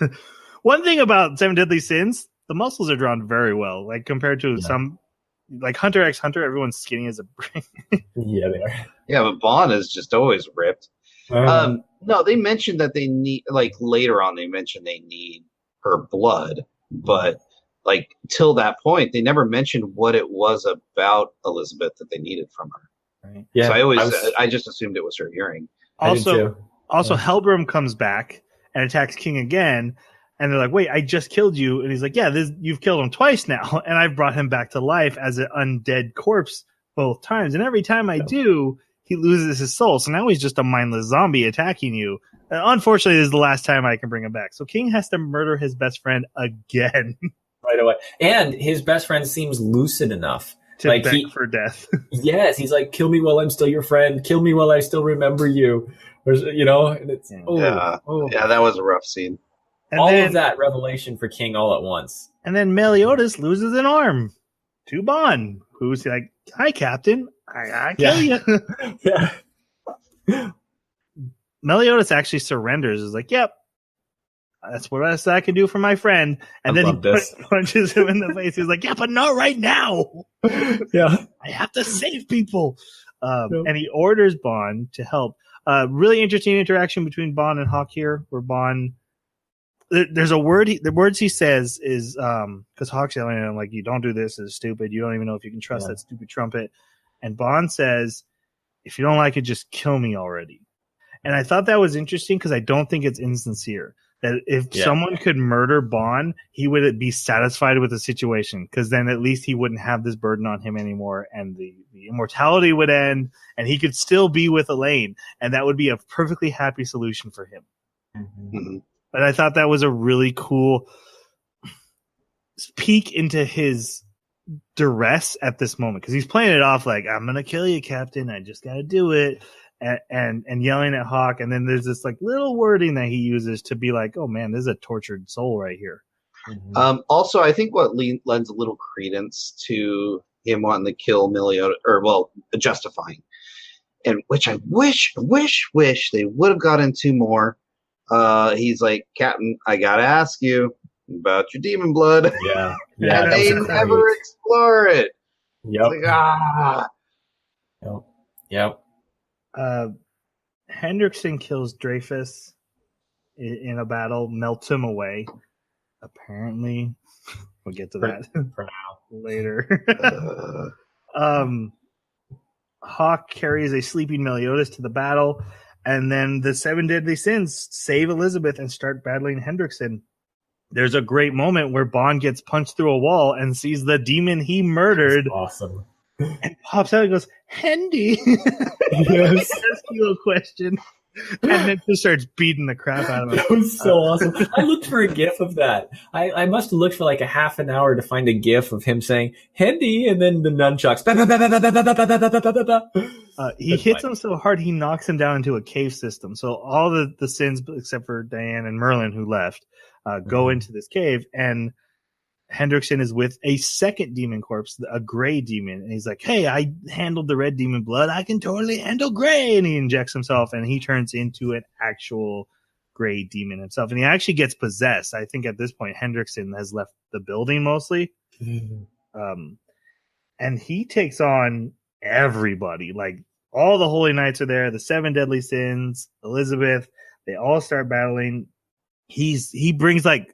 one thing about Seven Deadly Sins, the muscles are drawn very well. Like compared to some, like Hunter x Hunter, everyone's skinny as a brick. Yeah, they are. Yeah, but Bond is just always ripped. No, they mentioned that they need, like later on, they mentioned they need her blood, but like till that point, they never mentioned what it was about Elizabeth that they needed from her. Right. Yeah, So I just assumed it was her earring. Also, Helbram comes back and attacks King again, and they're like, "Wait, I just killed you," and he's like, "Yeah, you've killed him twice now, and I've brought him back to life as an undead corpse both times, and every time I do, he loses his soul. So now he's just a mindless zombie attacking you. And unfortunately, this is the last time I can bring him back. So King has to murder his best friend again right away. And his best friend seems lucid enough to beg for death. Yes, he's like, "Kill me while I'm still your friend. Kill me while I still remember you." And it's Yeah, that was a rough scene. And all then, of that revelation for King all at once. And then Meliodas loses an arm to Bond, who's like, "Hi, Captain. I kill you." Yeah. Meliodas actually surrenders. Is like, "Yep, that's what I can do for my friend." And then he punches him in the face. He's like, "Yeah, but not right now. Yeah, I have to save people." And he orders Bond to help. Really interesting interaction between Bond and Hawk here, where Bond, there's a word, the words he says is, because Hawk's yelling at him like, "You don't do this, it's stupid. You don't even know if you can trust that stupid trumpet." And Bond says, "If you don't like it, just kill me already." And I thought that was interesting because I don't think it's insincere. That if someone could murder Bond, he would be satisfied with the situation, because then at least he wouldn't have this burden on him anymore, and the immortality would end, and he could still be with Elaine, and that would be a perfectly happy solution for him. Mm-hmm. But I thought that was a really cool peek into his duress at this moment, because he's playing it off like, "I'm gonna kill you, Captain. I just gotta do it." And yelling at Hawk, and then there's this like little wording that he uses to be like, "Oh man, this is a tortured soul right here." Mm-hmm. Also, I think what lends a little credence to him wanting to kill Meliodas, justifying, and which I wish they would have got into more. He's like, "Captain, I gotta ask you about your demon blood." Yeah. And they never explore it. Yep. Like, Yep. Hendrickson kills Dreyfus in a battle, melts him away. Apparently, we'll get to that for now later. Hawk carries a sleeping Meliodas to the battle, and then the Seven Deadly Sins save Elizabeth and start battling Hendrickson. There's a great moment where Bond gets punched through a wall and sees the demon he murdered. That's awesome. And pops out and goes, "Hendy." Yes. Ask you a question. And then just starts beating the crap out of him. That was so awesome. I looked for a GIF of that. I must have looked for like a half an hour to find a GIF of him saying "Handy" and then the nunchucks. He hits him so hard he knocks him down into a cave system. So all the sins, except for Diane and Merlin, who left, go into this cave, and Hendrickson is with a second demon corpse, a gray demon, and he's like, "Hey, I handled the red demon blood. I can totally handle gray." And he injects himself, and he turns into an actual gray demon himself. And he actually gets possessed. I think at this point, Hendrickson has left the building mostly. And he takes on everybody. Like, all the Holy Knights are there, the 7 deadly sins, Elizabeth. They all start battling. He brings like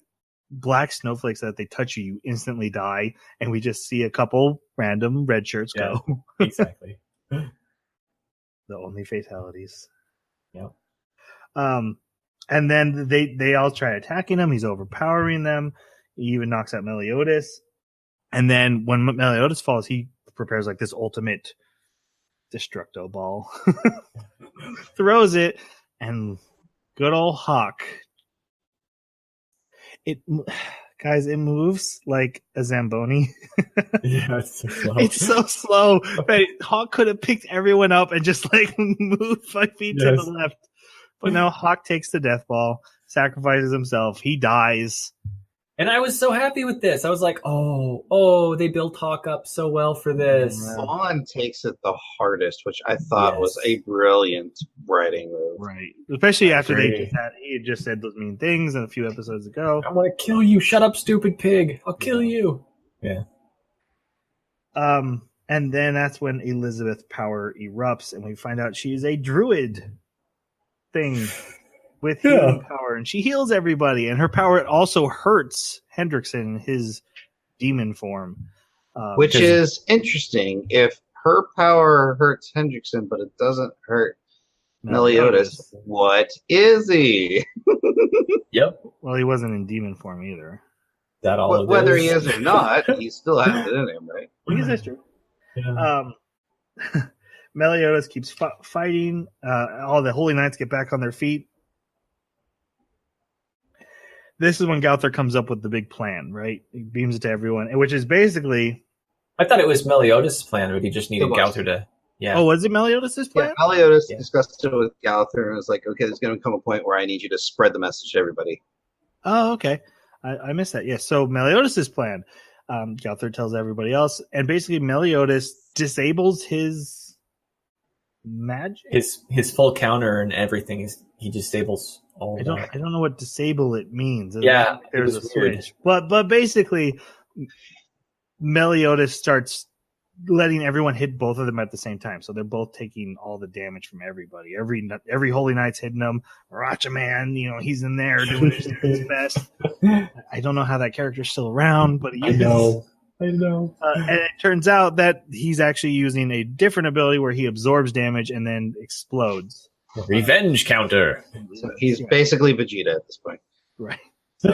black snowflakes that they touch you instantly die, and we just see a couple random red shirts go. Exactly. The only fatalities. Yep. And then they all try attacking him. He's overpowering them. He even knocks out Meliodas. And then when Meliodas falls, he prepares like this ultimate destructo ball, throws it, and good old Hawk. It moves like a Zamboni. Yeah, it's so slow. It's so slow. But Hawk could have picked everyone up and just like moved 5 feet to the left. But no, Hawk takes the death ball, sacrifices himself. He dies. And I was so happy with this. I was like, oh, they built Hawk up so well for this. Vaughn takes it the hardest, which I thought was a brilliant writing move. Right. Especially after he had just said those mean things a few episodes ago. I want to kill you. Shut up, stupid pig. I'll kill you. Yeah. And then that's when Elizabeth's power erupts, and we find out she is a druid thing with healing power, and she heals everybody, and her power also hurts Hendrickson, his demon form. Which is interesting. If her power hurts Hendrickson, but it doesn't hurt Meliodas, what is he? Yep. Well, he wasn't in demon form either. That all whether he is or not, he still has it in him, right? That's true. Yeah. Meliodas keeps fighting. All the Holy Knights get back on their feet. This is when Gowther comes up with the big plan, right? He beams it to everyone, which is basically... I thought it was Meliodas' plan, but he just needed Gowther to... Yeah. Oh, was it Meliodas' plan? Yeah, Meliodas discussed it with Gowther and was like, okay, there's going to come a point where I need you to spread the message to everybody. Oh, okay. I missed that. Yes, so Meliodas' plan. Gowther tells everybody else, and basically Meliodas disables his magic? His full counter and everything. He disables all of that. I don't know what disable it means. Yeah, there's a switch. But basically, Meliodas starts letting everyone hit both of them at the same time, so they're both taking all the damage from everybody. Every Holy Knight's hitting them. Maracha Man, he's in there doing his best. I don't know how that character's still around, but he is. I know. And it turns out that he's actually using a different ability where he absorbs damage and then explodes. Revenge counter. So he's basically Vegeta at this point. Right. So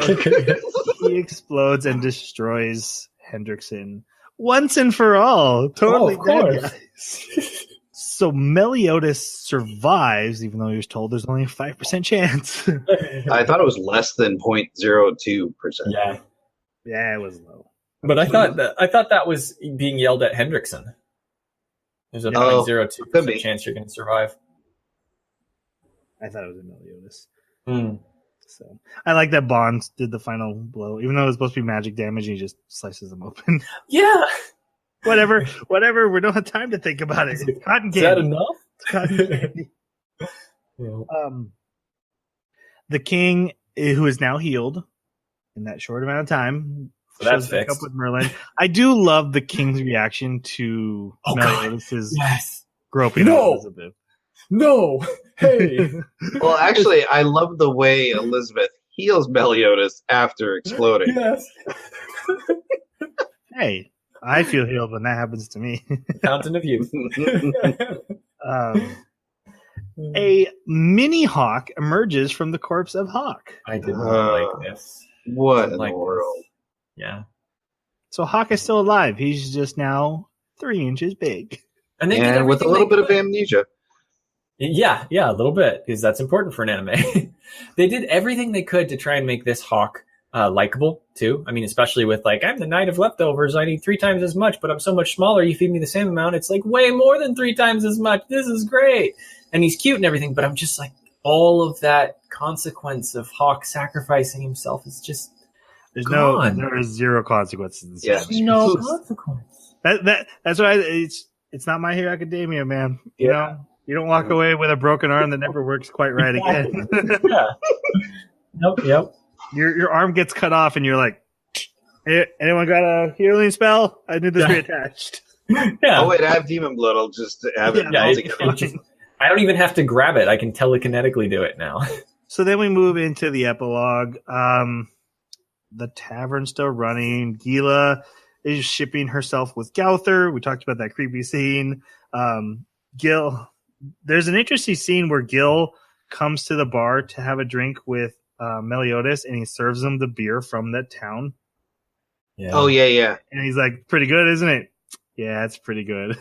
he explodes and destroys Hendrickson once and for all. Totally dead, guys. So Meliodas survives, even though he was told there's only a 5% chance. I thought it was less than 0.02%. Yeah. Yeah, it was low. But I thought that was being yelled at Hendrickson. There's a 0.02% chance you're going to survive. I thought it was a Meliodas. So I like that Bond did the final blow, even though it was supposed to be magic damage. And he just slices them open. Yeah. Whatever. We don't have time to think about it. It's cotton candy. Is that enough? It's cotton candy. Yeah. The king, who is now healed in that short amount of time, so that's fixed. Up with Merlin. I do love the king's reaction to Meliodas' groping Elizabeth. No. Hey. Well, actually, I love the way Elizabeth heals Meliodas after exploding. Yes. Hey, I feel healed when that happens to me. Fountain of youth. A mini Hawk emerges from the corpse of Hawk. I did not like this. What in the world? Yeah. So Hawk is still alive. He's just now 3 inches big. And with a little bit of amnesia. Yeah, a little bit, because that's important for an anime. They did everything they could to try and make this Hawk likable too. I mean, especially with like, I'm the knight of leftovers. I need 3 times as much, but I'm so much smaller. You feed me the same amount. It's like way more than 3 times as much. This is great. And he's cute and everything, but I'm just like, all of that consequence of Hawk sacrificing himself is just gone. There is zero consequences. Yeah. No consequence. That's why it's not My Hero Academia, man. You know, you don't walk away with a broken arm that never works quite right again. Yeah. Yep. Your arm gets cut off, and you're like, hey, anyone got a healing spell? I need this reattached. Yeah. Oh wait, I have demon blood. I'll just have it. I don't even have to grab it. I can telekinetically do it now. So then we move into the epilogue. The tavern's still running. Gila is shipping herself with Gowther. We talked about that creepy scene. Gil, there's an interesting scene where Gil comes to the bar to have a drink with Meliodas, and he serves him the beer from that town. Yeah. Oh yeah. And he's like, pretty good, isn't it? Yeah, it's pretty good.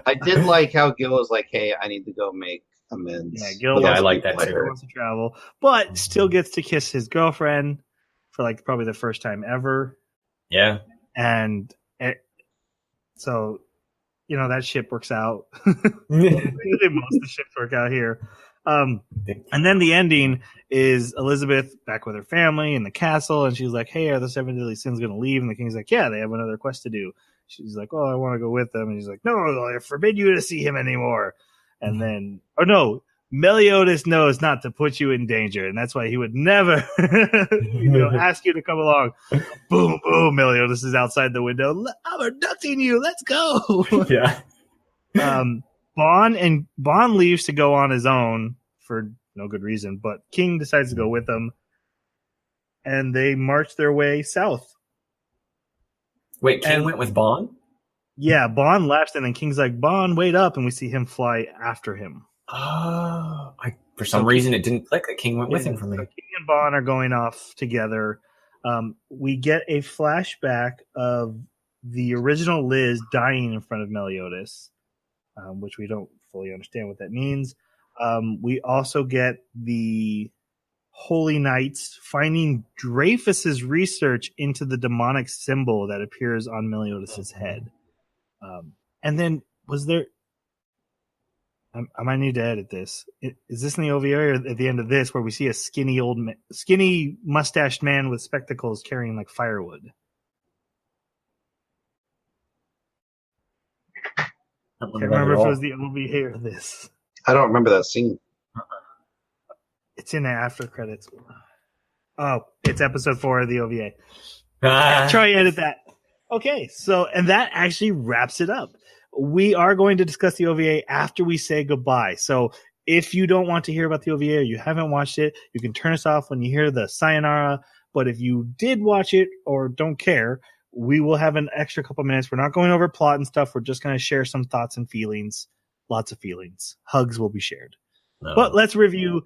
I did like how Gil was like, "Hey, I need to go make amends." Yeah, Gil I like that too. Wants to travel, but still gets to kiss his girlfriend for like probably the first time ever. Yeah. And so, you know, that ship works out. Most of the ships work out here. And then the ending is Elizabeth back with her family in the castle, and she's like, hey, are the 7 deadly sins going to leave? And the king's like, yeah, they have another quest to do. She's like, oh, I want to go with them. And he's like, no, I forbid you to see him anymore. And then, oh no, Meliodas knows not to put you in danger, and that's why he would never ask you to come along. Boom, boom, Meliodas is outside the window. I'm abducting you. Let's go. Yeah. Bond leaves to go on his own for no good reason, but King decides to go with them, and they march their way south. Wait, King went with Bond? Yeah, Bond left, and then King's like, Bond, wait up, and we see him fly after him. Oh, for some reason it didn't click that King went with him for me. So King and Bond are going off together. We get a flashback of the original Liz dying in front of Meliodas, which we don't fully understand what that means. We also get the Holy Knights finding Dreyfus's research into the demonic symbol that appears on Meliodas' head. And then was there... I might need to edit this. Is this in the OVA or at the end of this where we see a skinny mustached man with spectacles carrying like firewood? I can't remember if it was the OVA or this. I don't remember that scene. It's in the after credits. Oh, it's episode 4 of the OVA. Try edit that. Okay, and that actually wraps it up. We are going to discuss the OVA after we say goodbye. So if you don't want to hear about the OVA or you haven't watched it, you can turn us off when you hear the sayonara. But if you did watch it or don't care, we will have an extra couple minutes. We're not going over plot and stuff. We're just going to share some thoughts and feelings. Lots of feelings. Hugs will be shared. No. But let's review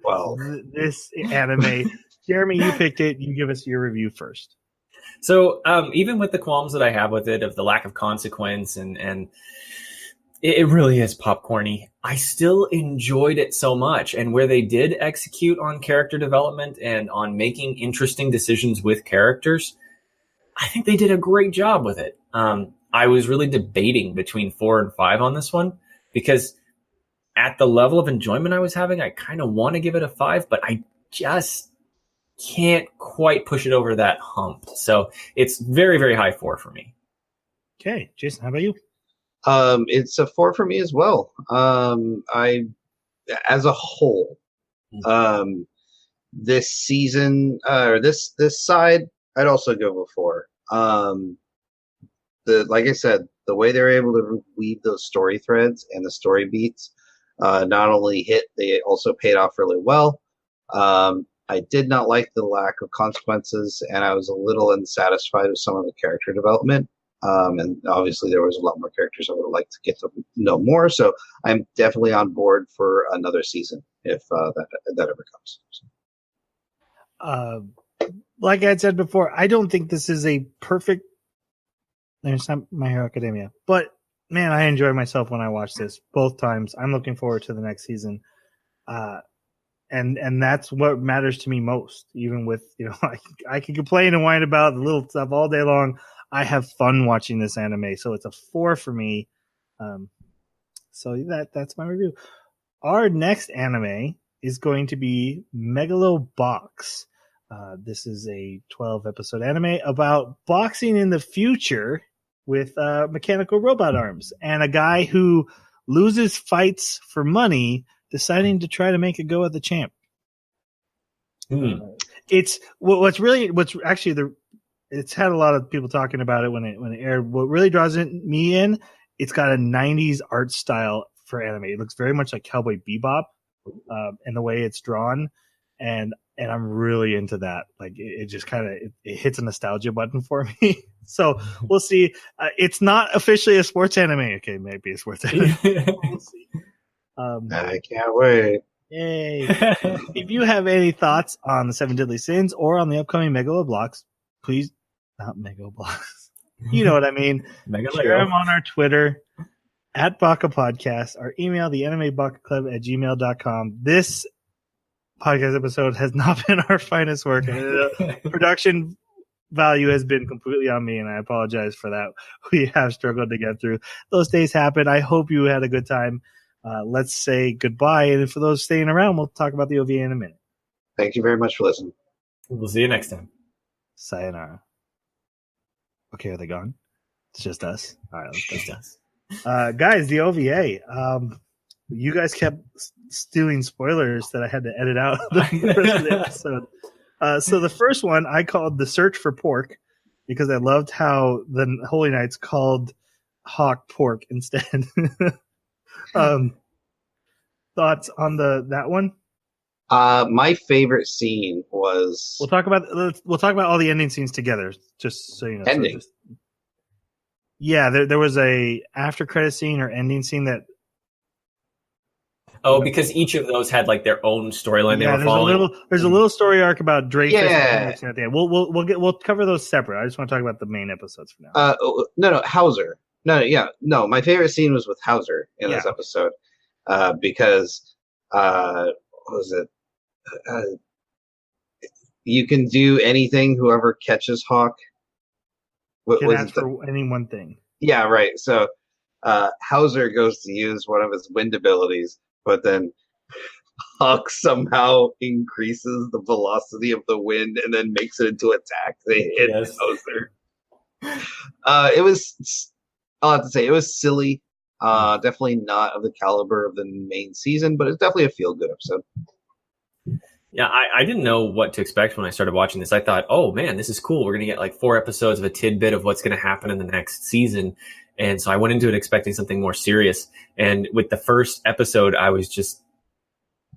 this anime. Jeremy, you picked it. You give us your review first. So even with the qualms that I have with it, of the lack of consequence, and it really is popcorny, I still enjoyed it so much. And where they did execute on character development and on making interesting decisions with characters, I think they did a great job with it. I was really debating between 4 and 5 on this one, because at the level of enjoyment I was having, I kind of want to give it a 5, but I just can't quite push it over that hump. So it's very, very high 4 for me. Okay, Jason, how about you? It's a 4 for me as well. As a whole, this season or this side, I'd also go with 4. Like I said, the way they're able to weave those story threads and the story beats, not only hit, they also paid off really well. I did not like the lack of consequences, and I was a little unsatisfied with some of the character development. And obviously there was a lot more characters I would have liked to get to know more. So I'm definitely on board for another season if that ever comes. Like I said before, I don't think this is a perfect... It's not My Hero Academia, but man, I enjoy myself when I watch this both times. I'm looking forward to the next season. And that's what matters to me most. Even with, I can complain and whine about the little stuff all day long. I have fun watching this anime, so it's a 4 for me. So that's my review. Our next anime is going to be Megalobox. This is a 12-episode anime about boxing in the future with mechanical robot arms and a guy who loses fights for money, deciding to try to make a go at the champ. It's it's had a lot of people talking about it when it aired. What really draws me in, it's got a 90s art style for anime. It looks very much like Cowboy Bebop in the way it's drawn, and I'm really into that. Like it just kind of it hits a nostalgia button for me. So we'll see. It's not officially a sports anime. Okay, maybe a sports anime. We'll see. I can't wait. Yay. If you have any thoughts on the 7 Deadly Sins or on the upcoming Megalobox, please, not Megalobox. You know what I mean. Share them on our Twitter at Baka Podcast, or email the animebakaclub@gmail.com. This podcast episode has not been our finest work. Production value has been completely on me, and I apologize for that. We have struggled to get through. Those days happen. I hope you had a good time. Let's say goodbye, and for those staying around, we'll talk about the OVA in a minute. Thank you very much for listening. We'll see you next time. Sayonara. Okay, are they gone? It's just us. All right, let's Just us. guys, the OVA. You guys kept stealing spoilers that I had to edit out the rest of the episode. So the first one I called The Search for Pork because I loved how the Holy Knights called Hawk Pork instead. Thoughts on that one? My favorite scene was We'll talk about all the ending scenes together, just so you know. Ending? There was a after credit scene or ending scene that. Oh, because each of those had like their own storyline they were following. There's a little story arc about Dreyfus. Yeah. At the end. We'll cover those separate. I just want to talk about the main episodes for now. No, Hauser. No. My favorite scene was with Hauser in this episode, because what was it? You can do anything. Whoever catches Hawk Can ask for any one thing. Yeah, right. So Hauser goes to use one of his wind abilities, but then Hawk somehow increases the velocity of the wind and then makes it into attack. They hit Hauser. I'll have to say, it was silly. Definitely not of the caliber of the main season, but it's definitely a feel-good episode. Yeah, I didn't know what to expect when I started watching this. I thought, oh man, this is cool. We're going to get like 4 episodes of a tidbit of what's going to happen in the next season. And so I went into it expecting something more serious. And with the first episode, I was just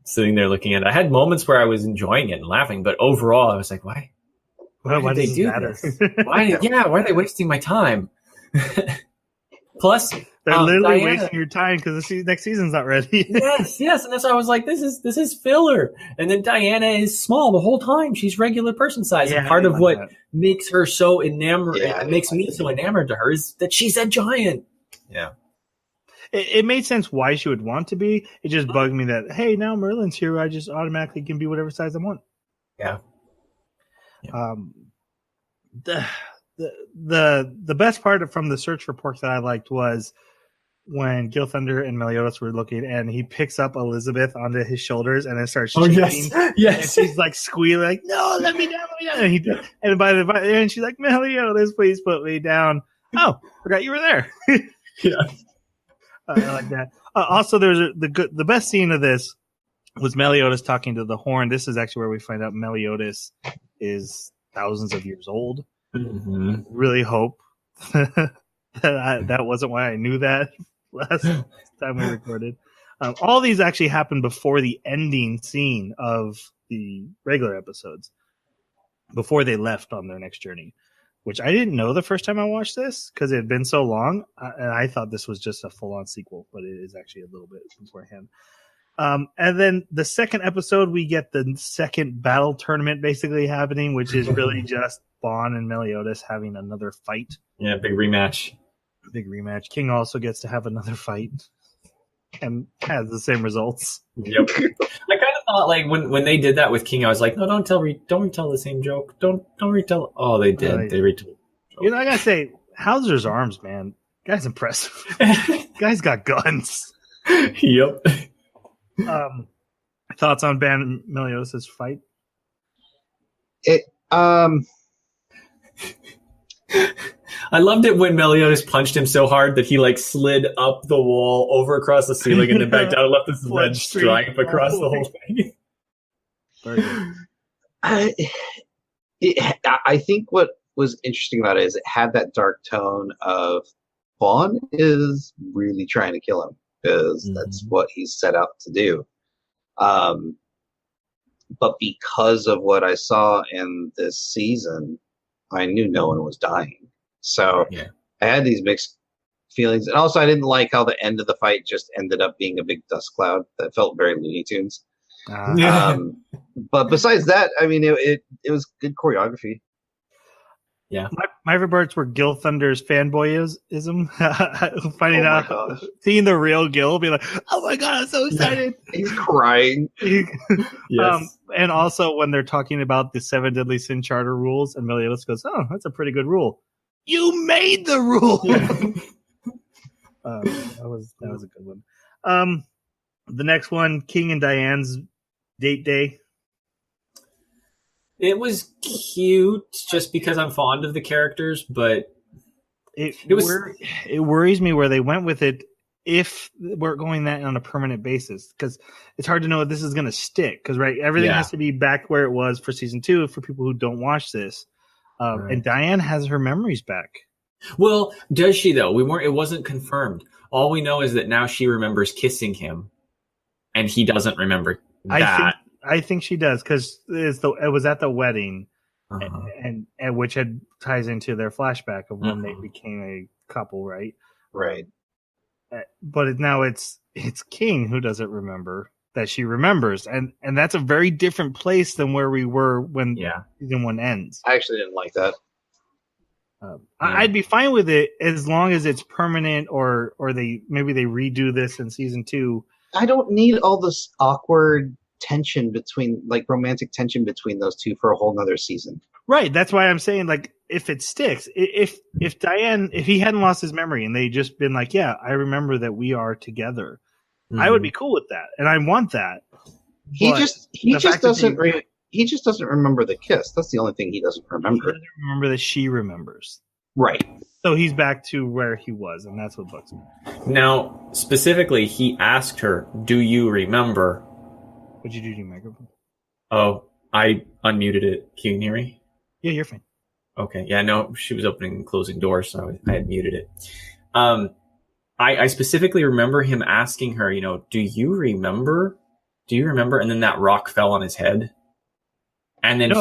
sitting there looking at it. I had moments where I was enjoying it and laughing, but overall I was like, why did they do this? Why are they wasting my time? Plus, they're literally wasting your time because the next season's not ready. yes, and that's why I was like, this is filler. And then Diana is small the whole time; she's regular person size. And part of what makes her so enamored, makes me so enamored to her, is that she's a giant. Yeah, it made sense why she would want to be. It just bugged me that now Merlin's here, I just automatically can be whatever size I want. Yeah. The best part from The Search for Pork that I liked was when Gil Thunder and Meliodas were looking, and he picks up Elizabeth onto his shoulders and then starts shaking. Yes. And she's like squealing, like, "No, let me down, and she's like, "Meliodas, please put me down." Oh, forgot you were there. Yeah, I like that. Also, there's the best scene of this was Meliodas talking to the horn. This is actually where we find out Meliodas is thousands of years old. Mm-hmm. Really hope that wasn't why I knew that last time we recorded. All these actually happened before the ending scene of the regular episodes, before they left on their next journey, which I didn't know the first time I watched this because it had been so long, and I thought this was just a full-on sequel, but it is actually a little bit beforehand. And then the second episode, we get the second battle tournament basically happening, which is really just Bond and Meliodas having another fight. Yeah, big rematch. Big rematch. King also gets to have another fight and has the same results. Yep. I kind of thought like when they did that with King, I was like, no, don't retell the same joke. Don't retell. Oh, they did. They retold. You know, I gotta say, Hauser's arms, man. Guy's impressive. Guy's got guns. Yep. Thoughts on Ban Meliodas' fight? I loved it when Meliodas punched him so hard that he like slid up the wall, over across the ceiling, and then back down and left this red stripe across the whole thing. I think what was interesting about it is it had that dark tone of Vaughn is really trying to kill him because that's what he's set out to do. But because of what I saw in this season, I knew no one was dying. So I had these mixed feelings. And also I didn't like how the end of the fight just ended up being a big dust cloud that felt very Looney Tunes. But besides that, I mean, it was good choreography. Yeah. My favorite parts were Gil Thunder's fanboyism. Finding out, seeing the real Gil, be like, oh my God, I'm so excited. He's crying. Yes. And also when they're talking about the 7 Deadly Sin Charter rules, and Meliodas goes, oh, that's a pretty good rule. You made the rule. That was a good one. The next one, King and Diane's date day. It was cute just because I'm fond of the characters, but it worries me where they went with it if we're going that on a permanent basis, because it's hard to know if this is going to stick, because everything has to be back where it was for season 2 for people who don't watch this. And Diane has her memories back. Well, does she though? It wasn't confirmed. All we know is that now she remembers kissing him and he doesn't remember that. I think she does, because it was at the wedding, and which ties into their flashback of when they became a couple, right? Right. But now it's King who doesn't remember that she remembers, and that's a very different place than where we were when season 1 ends. I actually didn't like that. I'd be fine with it as long as it's permanent, or maybe they redo this in season 2. I don't need all this awkward tension between, like, romantic tension between those two for a whole nother season. Right. That's why I'm saying, like, if it sticks, if Diane, if he hadn't lost his memory and they just been like, yeah, I remember that we are together, I would be cool with that, and I want that. He just doesn't remember the kiss. That's the only thing he doesn't remember. He doesn't remember that she remembers. Right. So he's back to where he was, and that's what bugs me. Now, specifically, he asked her, "Do you remember?" What'd you do to your microphone? Oh, I unmuted it. Can you hear me? Yeah, you're fine. Okay. Yeah, no, she was opening and closing doors, so I had muted it. I specifically remember him asking her, do you remember? Do you remember? And then that rock fell on his head. And then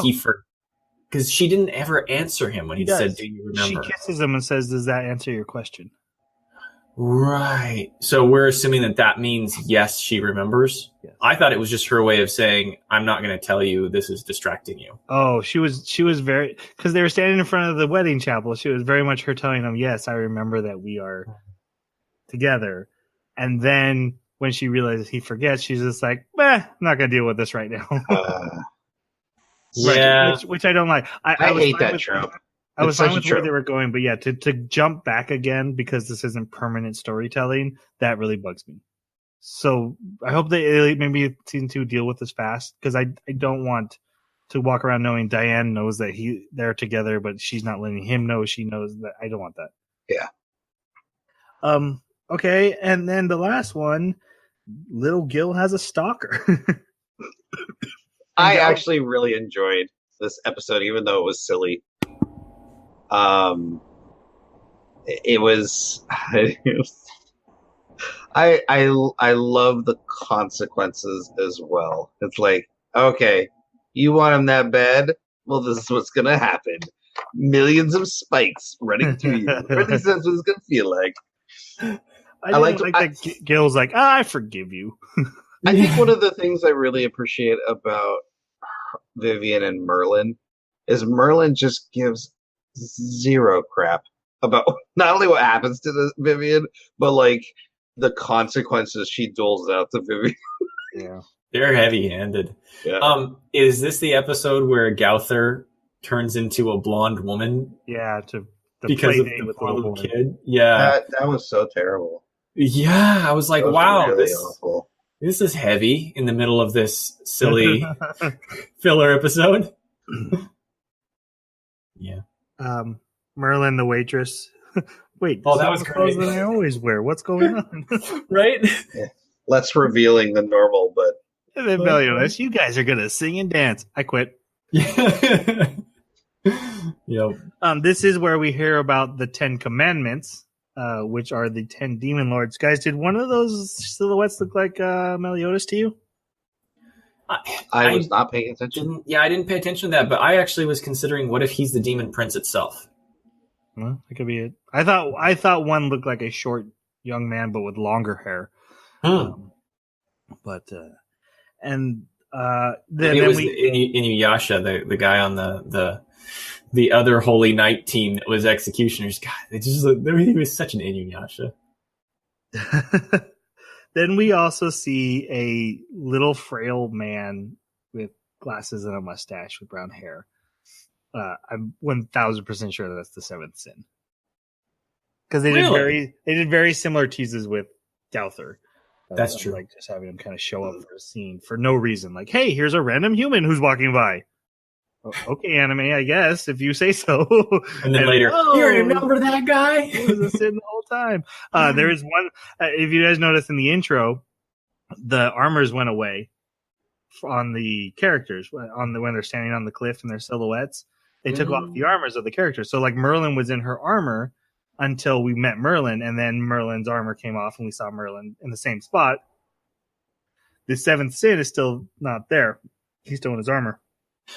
because she didn't ever answer him when he said, do you remember? She kisses him and says, does that answer your question? Right. So we're assuming that means yes, she remembers. Yes. I thought it was just her way of saying, I'm not going to tell you, this is distracting you. Oh, she was very, because they were standing in front of the wedding chapel. She was very much her telling them, yes, I remember that we are together. And then when she realizes he forgets, she's just like, I'm not going to deal with this right now. Yeah. Which I don't like. I hate that trope. I was fine with where they were going, but yeah, to jump back again because this isn't permanent storytelling, that really bugs me. So I hope they maybe season 2 deal with this fast, because I don't want to walk around knowing Diane knows that they're together, but she's not letting him know she knows that. I don't want that. Yeah. Okay, and then the last one, Little Gil has a stalker. I actually really enjoyed this episode, even though it was silly. It was I love the consequences as well. It's like, okay, you want him that bad? Well, this is what's gonna happen. Millions of spikes running through you. Really, that's what it's gonna feel like. I like that Gil's like, I forgive you. I think one of the things I really appreciate about Vivian and Merlin is Merlin just gives zero crap about not only what happens to this Vivian, but like the consequences she doles out to Vivian. Yeah. They're heavy-handed. Yeah. Is this the episode where Gauther turns into a blonde woman? Yeah, Because of the poor little kid? Yeah. That was so terrible. Yeah, I was like, That was wow, really awful. this is heavy in the middle of this silly filler episode. Yeah. Merlin, the waitress. Wait, that was clothes great. that I always wear. What's going on? Right? Yeah. Less revealing than normal, but And then Meliodas, you guys are gonna sing and dance. I quit. Yep. This is where we hear about the 10 Commandments, which are the 10 demon lords. Guys, did one of those silhouettes look like Meliodas to you? I was not paying attention. I didn't pay attention to that, but I actually was considering what if he's the demon prince itself? Well, that could be it. I thought one looked like a short young man, but with longer hair. Then it was Inuyasha, the guy on the other Holy Knight team that was executioners. God, he was such an Inuyasha. Then we also see a little frail man with glasses and a mustache with brown hair. I'm 1,000% sure that's the seventh sin, because they did very similar teases with Gauther. That's true. Like just having him kind of show up for a scene for no reason. Like, hey, here's a random human who's walking by. Okay, anime, I guess, if you say so. And then later, you remember that guy? He was a sin the whole time. There is one, if you guys notice in the intro, the armors went away on the characters when they're standing on the cliff in their silhouettes. They took off the armors of the characters. So like Merlin was in her armor until we met Merlin, and then Merlin's armor came off and we saw Merlin in the same spot. The seventh sin is still not there. He's still in his armor.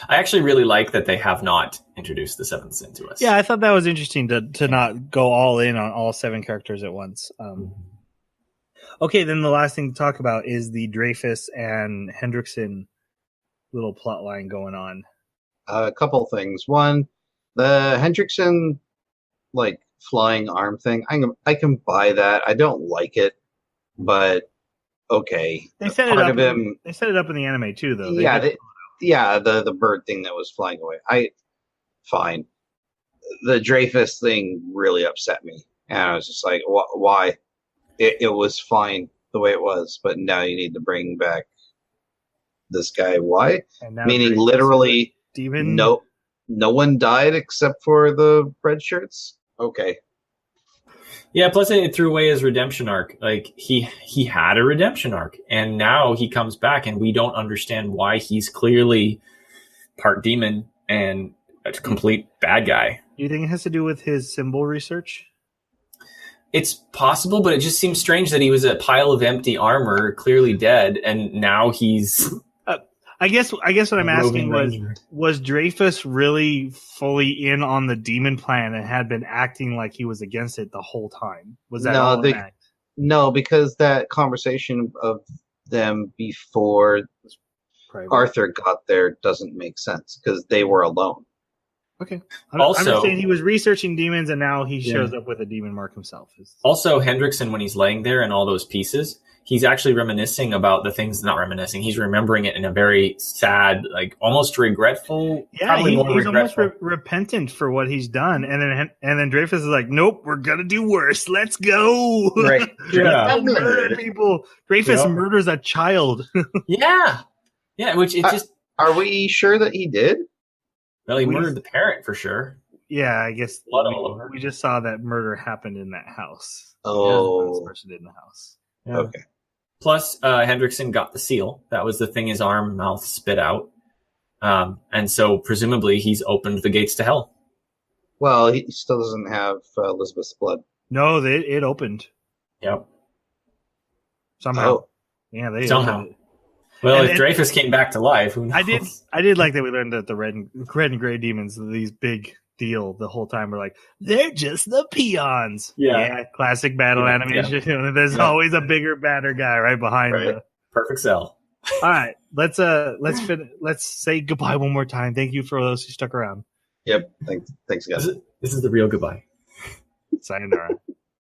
I actually really like that they have not introduced the seventh sin to us. Yeah, I thought that was interesting to not go all in on all 7 characters at once. Okay, then the last thing to talk about is the Dreyfus and Hendrickson little plot line going on. A couple things. One, the Hendrickson like flying arm thing. I can buy that. I don't like it, but okay. They set it up. They set it up in the anime too, though. The bird thing that was flying away. Fine. The Dreyfus thing really upset me, and I was just like, why? It was fine the way it was, but now you need to bring back this guy. Why? Meaning Dreyfus, literally, demon. No one died except for the red shirts. Okay. Yeah, plus it threw away his redemption arc. Like he had a redemption arc, and now he comes back, and we don't understand why he's clearly part demon and a complete bad guy. Do you think it has to do with his symbol research? It's possible, but it just seems strange that he was a pile of empty armor, clearly dead, and now he's. I guess what I'm asking was Dreyfus really fully in on the demon plan and had been acting like he was against it the whole time? Was that all an act? No, because that conversation of them before Arthur got there doesn't make sense because they were alone. Okay. I'm saying he was researching demons and now he shows up with a demon mark himself. Also, Hendrickson, when he's laying there in all those pieces, he's actually reminiscing about the things, not reminiscing. He's remembering it in a very sad, like almost regretful. Yeah, he's almost repentant for what he's done. And then Dreyfus is like, nope, we're going to do worse. Let's go. Right. Murder people. Dreyfus murders a child. Yeah. Which it just. Are we sure that he did? Well, he murdered the parent for sure. Yeah, I guess blood all over. We just saw that murder happened in that house. Oh. This person did in the house. Yeah. Okay. Plus, Hendrickson got the seal. That was the thing his mouth spit out. And so presumably he's opened the gates to hell. Well, he still doesn't have Elizabeth's blood. No, it opened. Yep. Somehow. Oh. Yeah, somehow. Well, if Dreyfus came back to life, who knows? I did like that we learned that the red and gray demons, these big deal the whole time, we're like, they're just the peons. Yeah, classic battle animation. Yeah. There's always a bigger, badder guy right behind the perfect cell. All right, let's say goodbye one more time. Thank you for those who stuck around. Yep, thanks guys. This is the real goodbye. Sayonara.